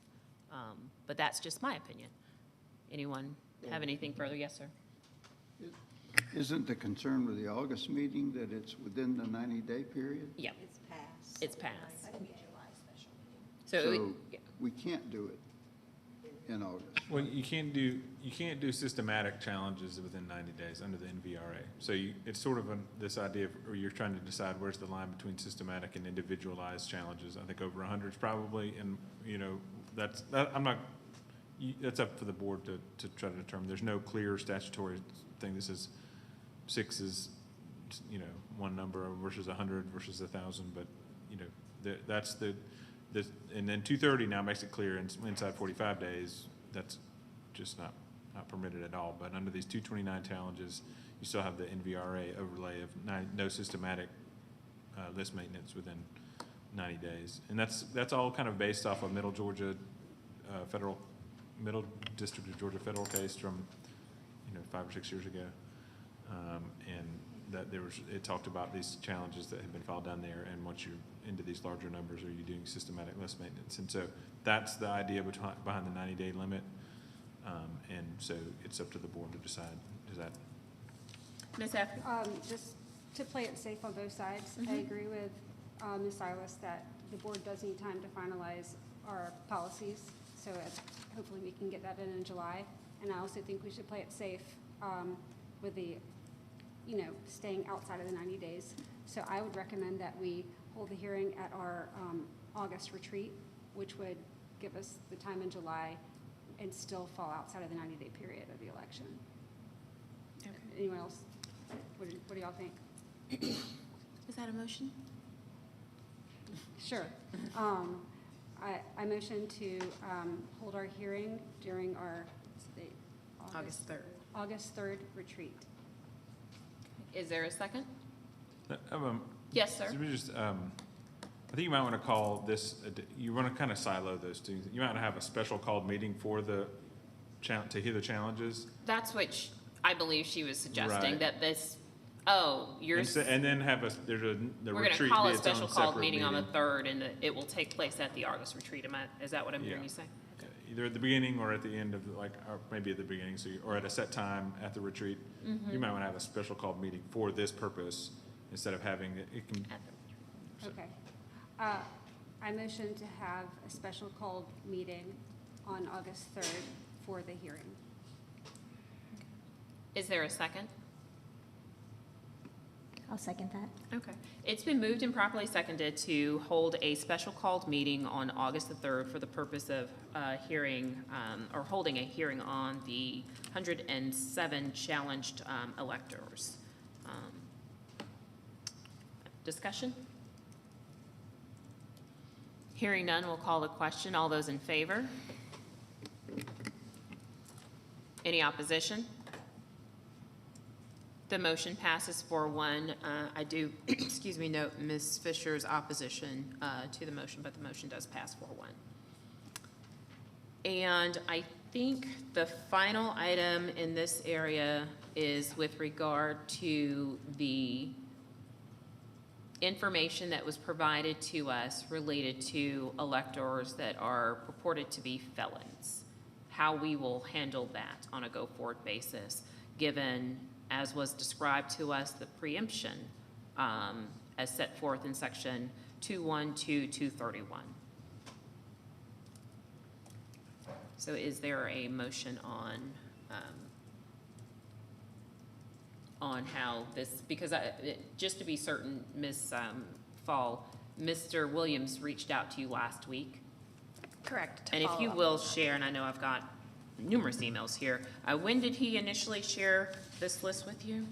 But that's just my opinion. Anyone have anything further? Yes, sir. Isn't the concern with the August meeting that it's within the 90-day period? Yeah, It's passed. it's passed. I think So, So yeah. we can't do it in August. Well, you can't do systematic challenges within 90 days under the NVRA. So it's sort of this idea of, or you're trying to decide where's the line between systematic and individualized challenges. I think over 100 is probably, and, that's up for the board to try to determine. There's no clear statutory thing that says 6 is, one number versus 100 versus 1,000, but, that's and then 230 now makes it clear inside 45 days, that's just not permitted at all. But under these 229 challenges, you still have the NVRA overlay of no systematic list maintenance within 90 days. And that's all kind of based off of Middle District of Georgia federal case from, 5 or 6 years ago. And that it talked about these challenges that have been filed down there, and once you're into these larger numbers, are you doing systematic list maintenance? And so that's the idea behind the 90-day limit. And so it's up to the board to decide. Is that? Ms. Effie? Just to play it safe on both sides, I agree with Ms. Silas that the board does need time to finalize our policies, so hopefully we can get that in July. And I also think we should play it safe with the, staying outside of the 90 days. So I would recommend that we hold the hearing at our August retreat, which would give us the time in July and still fall outside of the 90-day period of the election. Okay. Anyone else? What do y'all think? Is that a motion? Sure. I motion to hold our hearing during our what's the date? August 3rd. August 3rd retreat. Is there a second? Um, Yes, sir. so we just, I think you might want to call this, you want to kind of silo those two. You might have a special called meeting for to hear the challenges. That's what I believe she was suggesting, Right. that this, you're, And then have the we're going retreat to call be a its own special called separate meeting on the 3rd, and it will take place at the August retreat. Is that what I'm hearing Yeah. you say? Either at the beginning or at the end of, or maybe at the beginning, or at a set time at the retreat. You might want to have a special called meeting for this purpose instead of having it can. Okay. I motion to have a special called meeting on August 3rd for the hearing. Is there a second? I'll second that. Okay. It's been moved and properly seconded to hold a special called meeting on August the 3rd for the purpose of holding a hearing on the 107 challenged electors. Discussion? Hearing none, we'll call the question. All those in favor? Any opposition? The motion passes 4-1. I do, note Ms. Fisher's opposition to the motion, but the motion does pass 4-1. And I think the final item in this area is with regard to the information that was provided to us related to electors that are purported to be felons. How we will handle that on a go-forward basis, given, as was described to us, the preemption as set forth in section 212231. So is there a motion on how this, because just to be certain, Ms. Fall, Mr. Williams reached out to you last week? Correct. to And if follow you up will on that. share, and I know I've got numerous emails here, when did he initially share this list with you?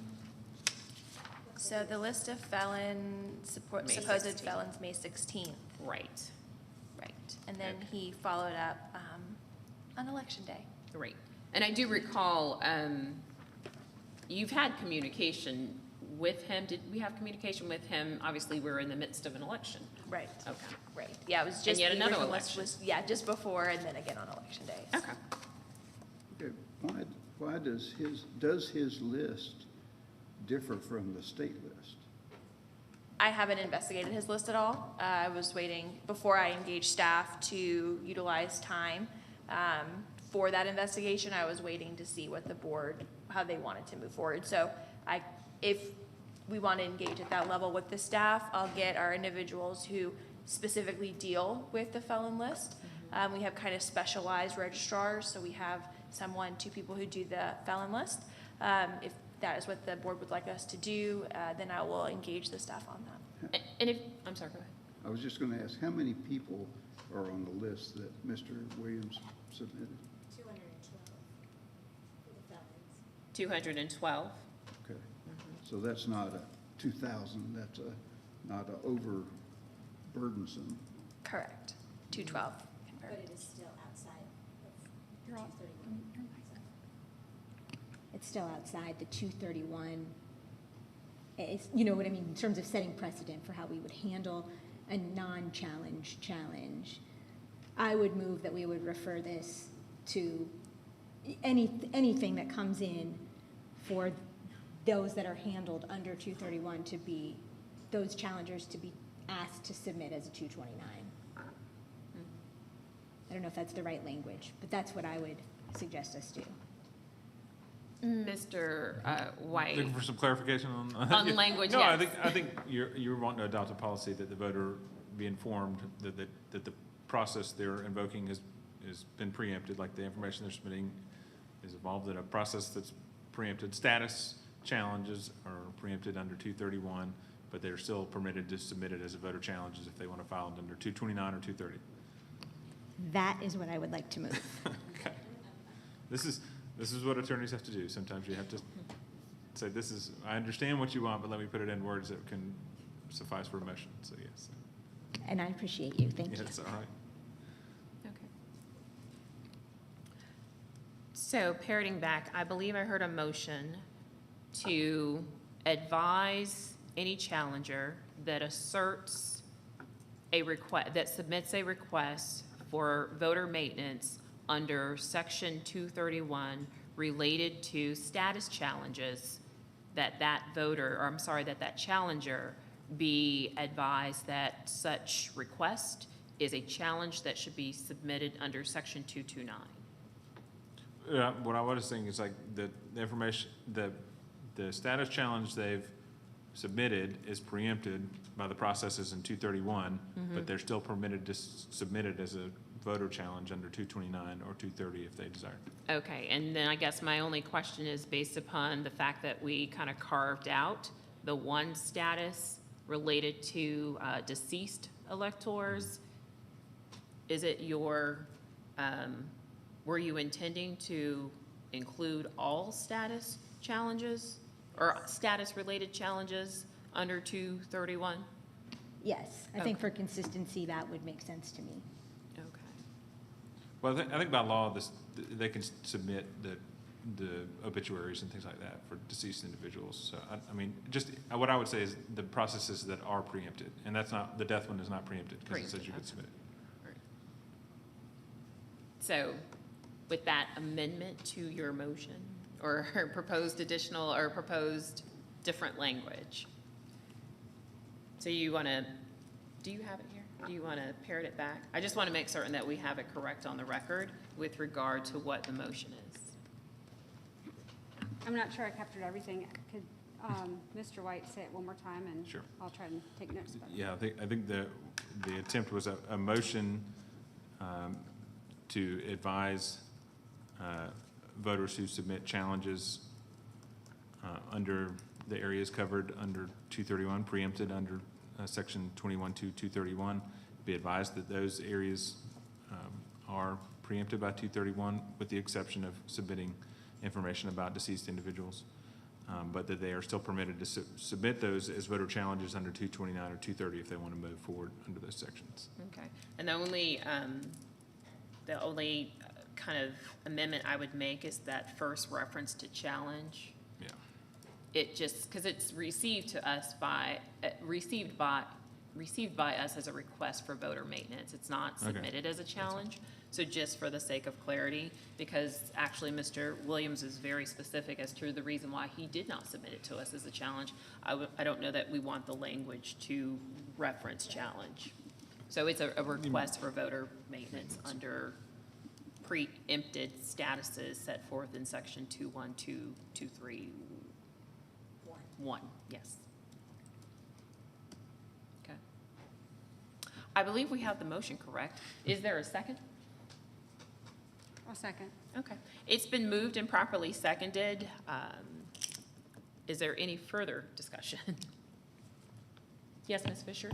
So the list of May supposed 16th. felons, May 16th. Right, Right. And then Okay. he followed up on Election Day. right. And I do recall, you've had communication with him. Did we have communication with him? Obviously, we're in the midst of an election. Right. Okay, Right. Yeah, it was just. yet the another original list election. was- Yeah, just before and then again on Election Day. so. okay. Okay, why does his list differ from the state list? I haven't investigated his list at all. I was waiting, before I engaged staff to utilize time for that investigation, I was waiting to see what the board, how they wanted to move forward. So if we want to engage at that level with the staff, I'll get our individuals who specifically deal with the felon list We have kind of specialized registrars, so we have two people who do the felon list. If that is what the board would like us to do, then I will engage the staff on that. And if, I'm sorry, go ahead. I was just going to ask, how many people are on the list that Mr. Williams submitted? 212. Okay, so that's not a 2,000, that's not a overburdensome. Correct. 212. But it is still outside of You're on. 231. It's still outside the 231. It's, you know what I mean, in terms of setting precedent for how we would handle a non-challenge challenge. I would move that we would refer this to anything that comes in for those that are handled under 231 to be, those challengers to be asked to submit as a 229. I don't know if that's the right language, but that's what I would suggest us do. Mr. White. Looking for some clarification on? On language, No, yes. I think you're wanting to adopt a policy that the voter be informed that the process they're invoking has been preempted, like the information they're submitting is involved in a process that's preempted. Status challenges are preempted under 231, but they're still permitted to submit it as a voter challenges if they want to file it under 229 or 230. That is what I would like to move. Okay. This is what attorneys have to do. Sometimes you have to say, I understand what you want, but let me put it in words that can suffice for a motion. So yes. And I appreciate you, thank you. Yes, all right. Okay. So parroting back, I believe I heard a motion to advise any challenger that asserts a request, that submits a request for voter maintenance under Section 231 related to status challenges, that that challenger be advised that such request is a challenge that should be submitted under Section 229. Yeah, what I was saying is like the information, the status challenge they've submitted is preempted by the processes in 231, but they're still permitted to submit it as a voter challenge under 229 or 230 if they desire. Okay, and then I guess my only question is based upon the fact that we kind of carved out the one status related to deceased electors. Is it your, were you intending to include all status challenges or status-related challenges under 231? Yes, I think Okay. for consistency, that would make sense to me. Okay. Well, I think by law, they can submit the obituaries and things like that for deceased individuals. So, I mean, just what I would say is the processes that are preempted, and that's not, the death one is not preempted because it says you can submit it. Right. So with that amendment to your motion or proposed additional or proposed different language, so you want to, do you have it here? Do you want to parrot it back? I just want to make certain that we have it correct on the record with regard to what the motion is. I'm not sure I captured everything. Could Mr. White say it one more time, and Sure. I'll try and take notes about it. Yeah, I think the attempt was a motion to advise voters who submit challenges under the areas covered under 231, preempted under Section 21-231, be advised that those areas are preempted by 231 with the exception of submitting information about deceased individuals, but that they are still permitted to submit those as voter challenges under 229 or 230 if they want to move forward under those sections. Okay. And the only kind of amendment I would make is that first reference to challenge. Yeah. It just, because it's received us as a request for voter maintenance. It's not Okay. submitted as a challenge. So just for the sake of clarity, because actually Mr. Williams is very specific as to the reason why he did not submit it to us as a challenge, I don't know that we want the language to reference challenge. So it's a request for voter maintenance under preempted statuses set forth in Section 21223(1). Yes. Okay. I believe we have the motion correct. Is there a second? I'll second. Okay. It's been moved and properly seconded. Is there any further discussion? Yes, Ms. Fisher?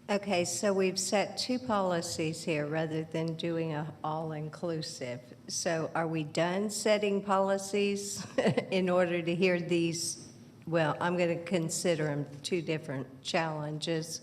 Okay, so we've set two policies here rather than doing a all-inclusive. So are we done setting policies in order to hear these? Well, I'm going to consider them two different challenges.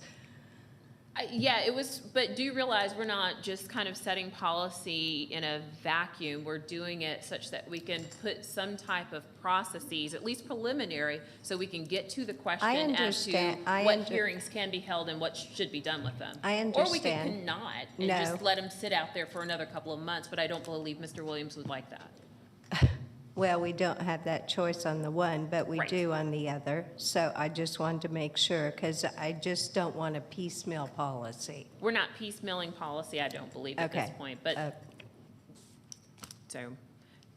Yeah, it was, but do you realize we're not just kind of setting policy in a vacuum? We're doing it such that we can put some type of processes, at least preliminary, so we can get to the question as to understand. what hearings can be held and what should be done with them. I Or we understand. could not and No. just let them sit out there for another couple of months, but I don't believe Mr. Williams would like that. Well, we don't have that choice on the one, but we Right. do on the other. So I just wanted to make sure, because I just don't want a piecemeal policy. We're not piecemealing policy, I don't believe at this Okay. point, but, so,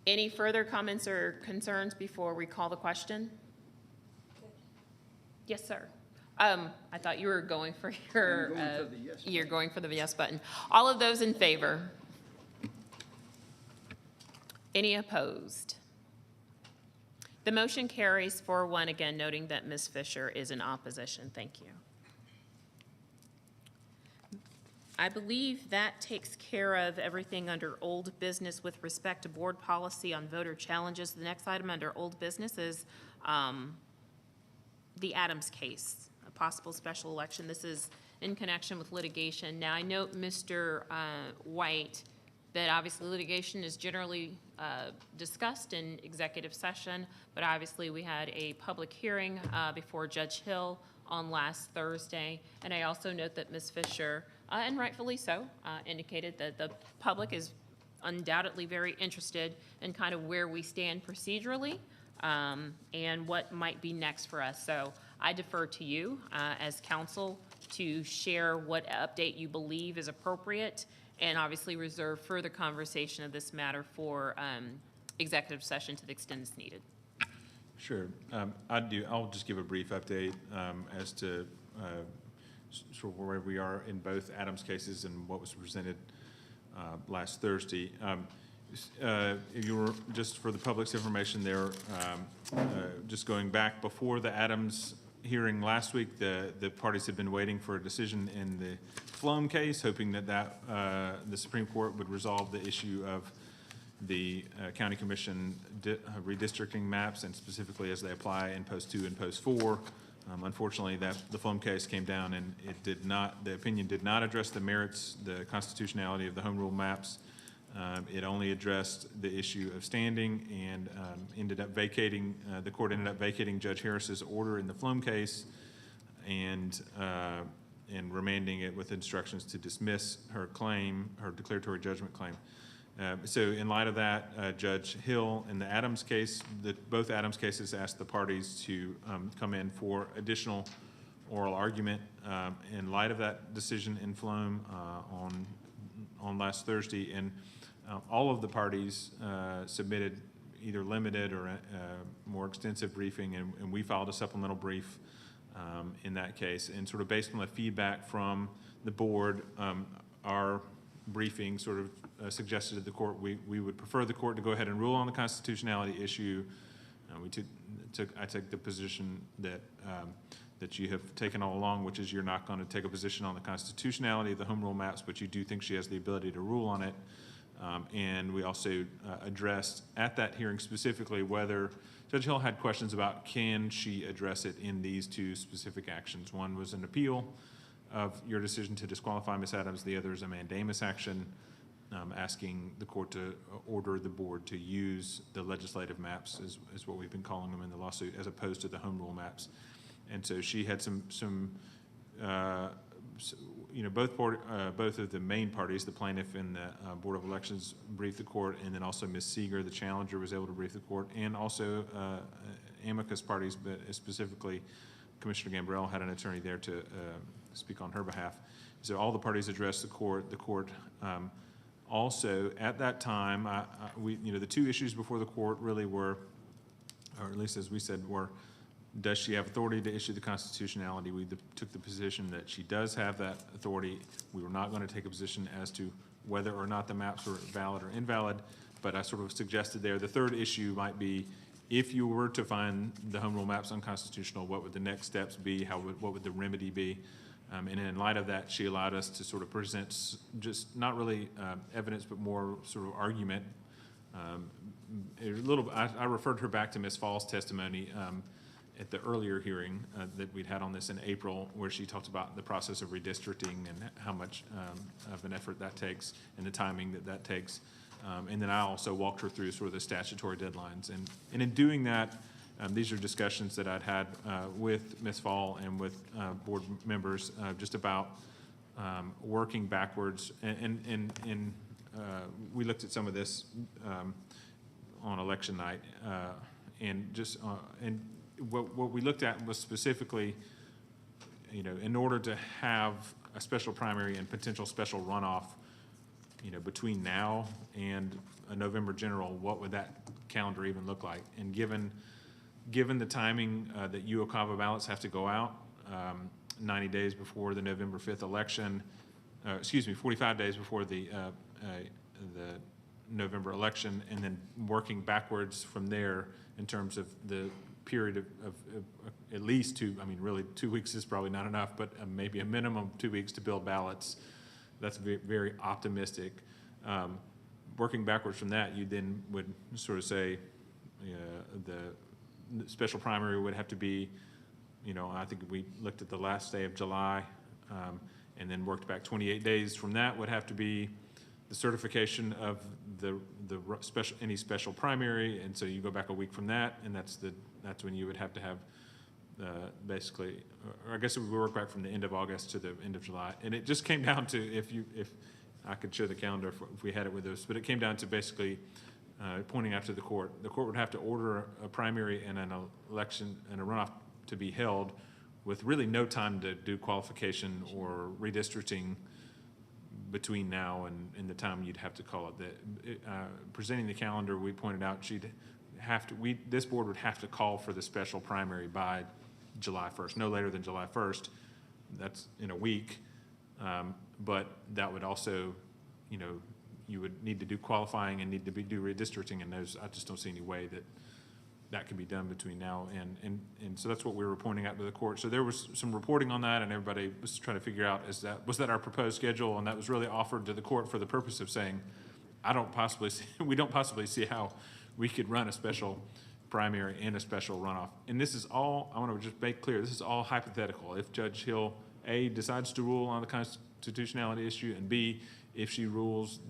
any further comments or concerns before we call the question? Yes, sir. I thought you were going for your, I'm going for the yes you're going for the yes button. All of those in favor? Any opposed? The motion carries 4-1, again noting that Ms. Fisher is in opposition. Thank you. I believe that takes care of everything under old business with respect to board policy on voter challenges. The next item under old business is the Adams case, a possible special election. This is in connection with litigation. Now, I note, Mr. White, that obviously litigation is generally discussed in executive session, but obviously we had a public hearing before Judge Hill on last Thursday. And I also note that Ms. Fisher, and rightfully so, indicated that the public is undoubtedly very interested in kind of where we stand procedurally and what might be next for us. So I defer to you as counsel to share what update you believe is appropriate, and obviously reserve further conversation of this matter for executive session to the extent it's needed. Sure. I'll just give a brief update as to sort of where we are in both Adams cases and what was presented last Thursday. If you were, just for the public's information there, just going back before the Adams hearing last week, the parties had been waiting for a decision in the Floam case, hoping that the Supreme Court would resolve the issue of the county commission redistricting maps, and specifically as they apply in post 2 and post 4. Unfortunately, the Floam case came down, and it did not, the opinion did not address the merits, the constitutionality of the home rule maps. It only addressed the issue of standing, and ended up vacating, the court ended up vacating Judge Harris's order in the Floam case, and remanding it with instructions to dismiss her claim, her declaratory judgment claim. So in light of that, Judge Hill in the Adams case, both Adams cases asked the parties to come in for additional oral argument. In light of that decision in Floam on last Thursday, and all of the parties submitted either limited or more extensive briefing, and we filed a supplemental brief in that case. And sort of based on the feedback from the board, our briefing sort of suggested to the court we would prefer the court to go ahead and rule on the constitutionality issue. I took the position that that you have taken all along, which is you're not going to take a position on the constitutionality of the home rule maps, but you do think she has the ability to rule on it. And we also addressed at that hearing specifically whether Judge Hill had questions about can she address it in these two specific actions. One was an appeal of your decision to disqualify Ms. Adams. The other is a mandamus action asking the court to order the board to use the legislative maps, is what we've been calling them in the lawsuit, as opposed to the home rule maps. And so she had both of the main parties, the plaintiff and the Board of Elections, briefed the court, and then also Ms. Seeger, the challenger, was able to brief the court, and also amicus parties, but specifically Commissioner Gambrell had an attorney there to speak on her behalf. So all the parties addressed the court. The court also, at that time, the two issues before the court really were, or at least as we said, were Does she have authority to issue the constitutionality? We took the position that she does have that authority. We were not going to take a position as to whether or not the maps were valid or invalid, but I sort of suggested there, the third issue might be, if you were to find the home rule maps unconstitutional, what would the next steps be? What would the remedy be? And in light of that, she allowed us to sort of present just not really evidence, but more sort of argument. I referred her back to Ms. Fall's testimony at the earlier hearing that we'd had on this in April, where she talked about the process of redistricting and how much of an effort that takes and the timing that takes. And then I also walked her through sort of the statutory deadlines. And in doing that, these are discussions that I'd had with Ms. Fall and with board members just about working backwards. And we looked at some of this on election night. And what we looked at was specifically, in order to have a special primary and potential special runoff, between now and a November general, what would that calendar even look like? And given the timing that UOCAVA ballots have to go out 90 days before the November 5th election, 45 days before the November election, and then working backwards from there in terms of the period of at least really 2 weeks is probably not enough, but maybe a minimum of 2 weeks to build ballots. That's very, very optimistic. Working backwards from that, you then would sort of say the special primary would have to be, I think we looked at the last day of July, and then worked back 28 days from that would have to be the certification of any special primary, and so you go back a week from that, and that's when you would have to have basically, or I guess it would work back from the end of August to the end of July. And it just came down to, if I could show the calendar if we had it with us, but it came down to basically pointing out to the court. The court would have to order a primary and an election and a runoff to be held with really no time to do qualification or redistricting between now and the time you'd have to call it. Presenting the calendar, we pointed out this board would have to call for the special primary by July 1st, no later than July 1st. That's in a week. But that would also, you would need to do qualifying and need to do redistricting, and I just don't see any way that can be done between now and so that's what we were pointing out to the court. So there was some reporting on that, and everybody was trying to figure out, was that our proposed schedule? And that was really offered to the court for the purpose of saying, we don't possibly see how we could run a special primary and a special runoff. And this is all, I want to just make clear, this is all hypothetical. If Judge Hill, A, decides to rule on the constitutionality issue, and B, if she rules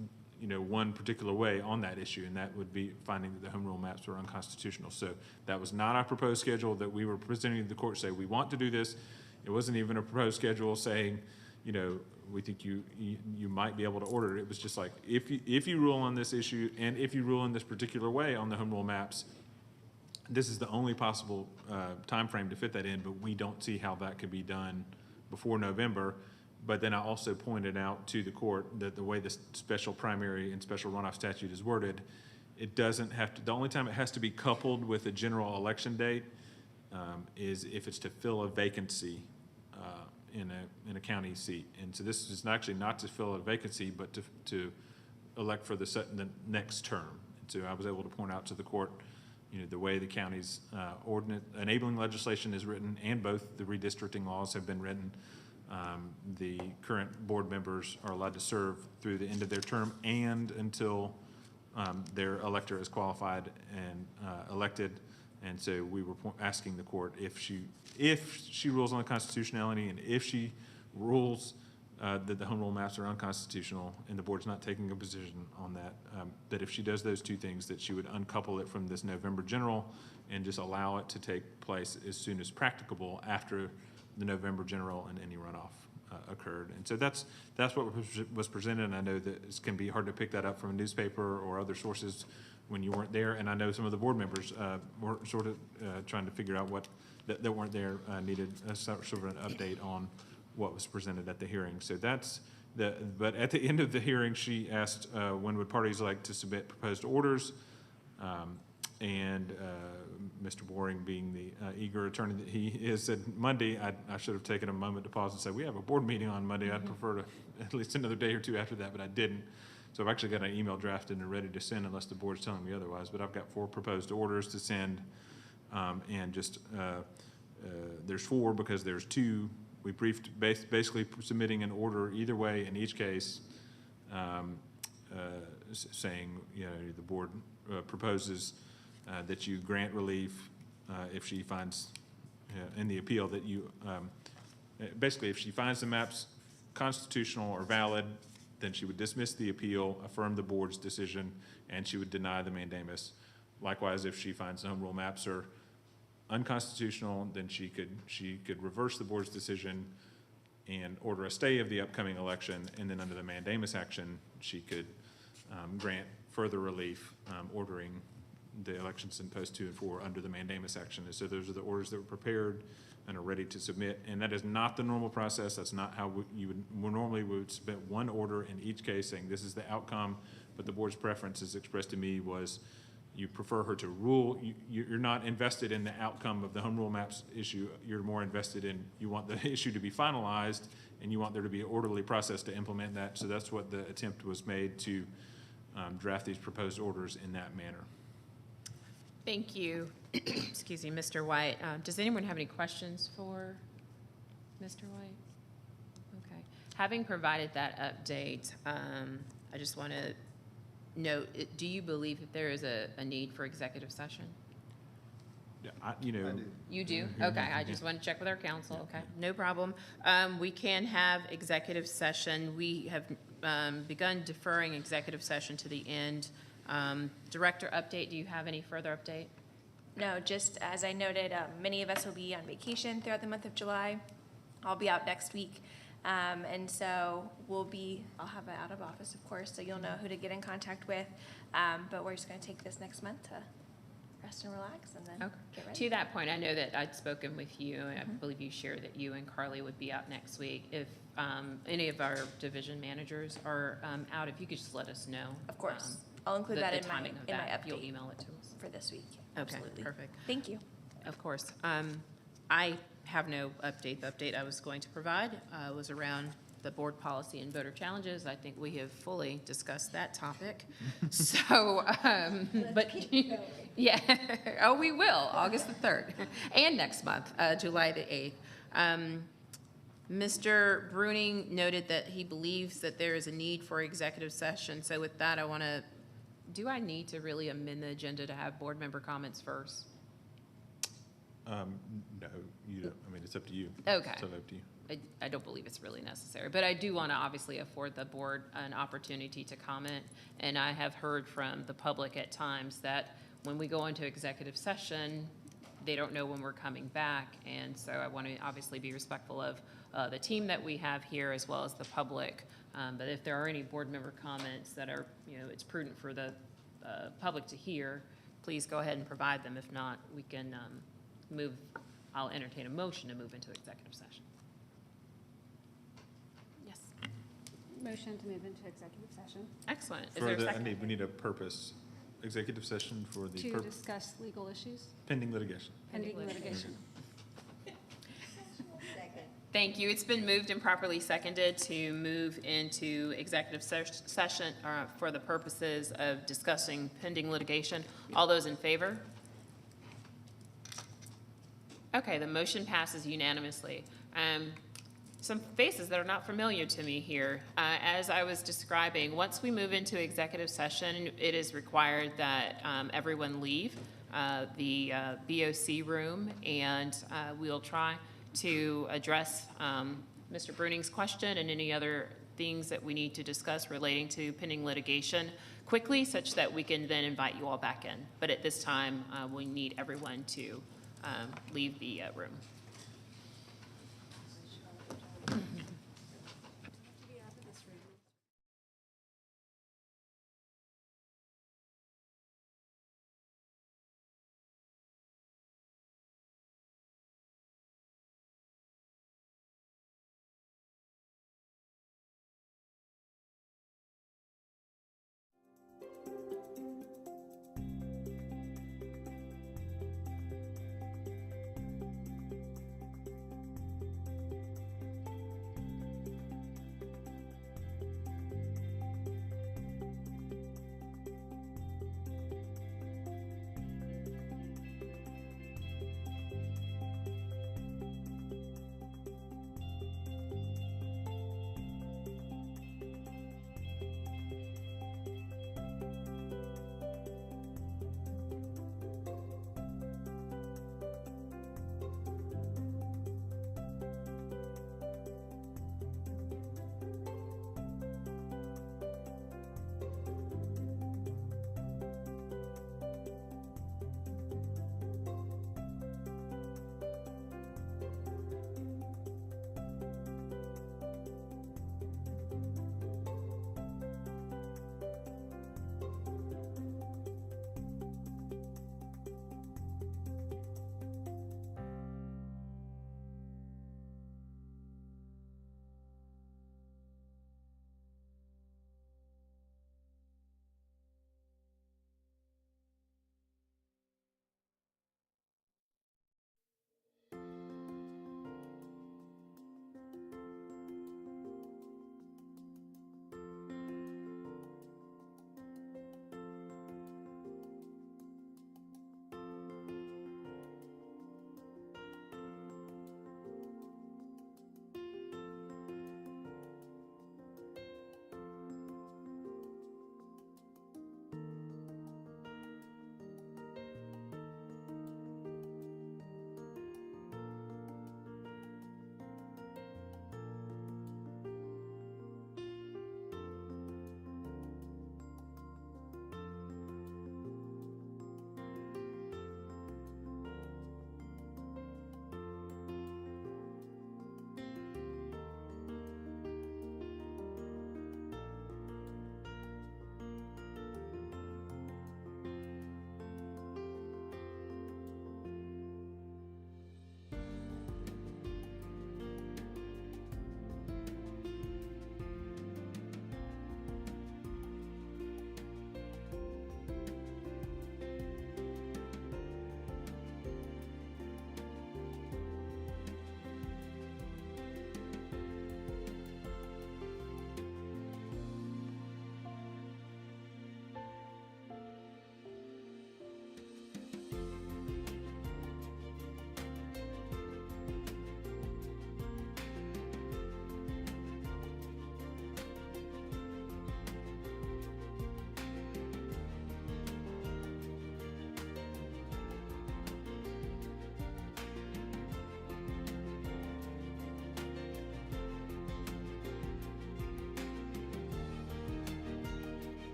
one particular way on that issue, and that would be finding that the home rule maps were unconstitutional. So that was not our proposed schedule that we were presenting to the court, say we want to do this. It wasn't even a proposed schedule saying, we think you might be able to order it. It was just like, if you rule on this issue, and if you rule in this particular way on the home rule maps, this is the only possible time frame to fit that in, but we don't see how that could be done before November. But then I also pointed out to the court that the way the special primary and special runoff statute is worded, it doesn't have to, the only time it has to be coupled with a general election date is if it's to fill a vacancy in a county seat. And so this is actually not to fill a vacancy, but to elect for the next term. And so I was able to point out to the court, the way the county's enabling legislation is written, and both the redistricting laws have been written. The current board members are allowed to serve through the end of their term and until their elector is qualified and elected. And so we were asking the court, if she rules on the constitutionality, and if she rules that the home rule maps are unconstitutional, and the board's not taking a position on that, that if she does those two things, that she would uncouple it from this November general and just allow it to take place as soon as practicable after the November general and any runoff occurred. And so that's what was presented, and I know that it can be hard to pick that up from a newspaper or other sources when you weren't there, and I know some of the board members were sort of trying to figure out that weren't there, needed sort of an update on what was presented at the hearing. So but at the end of the hearing, she asked when would parties like to submit proposed orders, And Mr. Boring, being the eager attorney that he is, said Monday, I should have taken a moment to pause and say, we have a board meeting on Monday. I'd prefer to at least another day or two after that, but I didn't. So I've actually got an email drafted and ready to send unless the board's telling me otherwise. But I've got 4 proposed orders to send. And just, there's 4 because there's 2. We briefed basically submitting an order either way in each case, saying, you know, the board proposes that you grant relief if she finds in the appeal that you, basically if she finds the maps constitutional or valid, then she would dismiss the appeal, affirm the board's decision, and she would deny the mandamus. Likewise, if she finds the home rule maps are unconstitutional, then she could reverse the board's decision and order a stay of the upcoming election, and then under the mandamus action, she could grant further relief, ordering the elections in post 2 and 4 under the mandamus action. And so those are the orders that were prepared and are ready to submit. And that is not the normal process. That's not how you would normally would submit one order in each case saying this is the outcome, but the board's preference as expressed to me was you prefer her to rule. You're not invested in the outcome of the home rule maps issue. You're more invested in, you want the issue to be finalized and you want there to be an orderly process to implement that. So that's what the attempt was made to draft these proposed orders in that manner. Thank you. Excuse me, Mr. White. Does anyone have any questions for Mr. White? Okay. Having provided that update, I just want to note, do you believe that there is a need for executive session? Yeah, you know. I do. You do? Mm-hmm. Okay, I just want to check with our council, okay? No problem. We can have executive session. We have begun deferring executive session to the end. Director update, do you have any further update? No, just as I noted, many of us will be on vacation throughout the month of July. I'll be out next week. And so I'll have an out of office, of course, so you'll know who to get in contact with. But we're just going to take this next month to rest and relax and then get ready. To that point, I know that I'd spoken with you, and I believe you shared that you and Carly would be out next week. If any of our division managers are out, if you could just let us know. Of course. I'll include that in my If you'll update email it to us. for this week. Okay, Absolutely. perfect. Thank you. Of course. I have no update. The update I was going to provide was around the board policy and voter challenges. I think we have fully discussed that topic. So, but, yeah, oh, we will, August the 3rd, and next month, July the 8th. Mr. Bruning noted that he believes that there is a need for executive session. So with that, do I need to really amend the agenda to have board member comments first? No, you don't. I mean, it's up to you. Okay. It's up to you. I don't believe it's really necessary, but I do want to obviously afford the board an opportunity to comment. And I have heard from the public at times that when we go into executive session, they don't know when we're coming back. And so I want to obviously be respectful of the team that we have here as well as the public. But if there are any board member comments that are, it's prudent for the public to hear, please go ahead and provide them. If not, we can I'll entertain a motion to move into executive session. Yes. Motion to move into executive session Excellent. Is For there a the, second? we need a purpose, executive session for the to discuss legal issues, pending litigation. pending Pending litigation. Thank you. It's been moved and properly seconded to move into executive session for the purposes of discussing pending litigation. All those in favor? Okay, the motion passes unanimously. Some faces that are not familiar to me here. As I was describing, once we move into executive session, it is required that everyone leave the BOC room, and we'll try to address Mr. Bruning's question and any other things that we need to discuss relating to pending litigation quickly, such that we can then invite you all back in. But at this time, we need everyone to leave the room.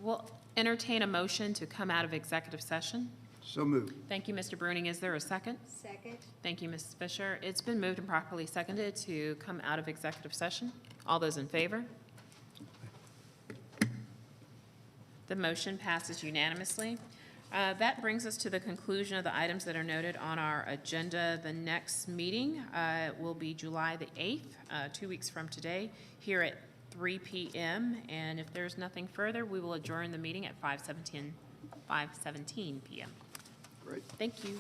We'll entertain a motion to come out of executive session. So moved. Thank you, Mr. Bruning. Is there a second? Second? Thank you, Mrs. Fisher. It's been moved and properly seconded to come out of executive session. All those in favor? The motion passes unanimously. That brings us to the conclusion of the items that are noted on our agenda. The next meeting will be July the 8th, 2 weeks from today, here at 3 p.m. And if there's nothing further, we will adjourn the meeting at 5:17 p.m. Great. Thank you.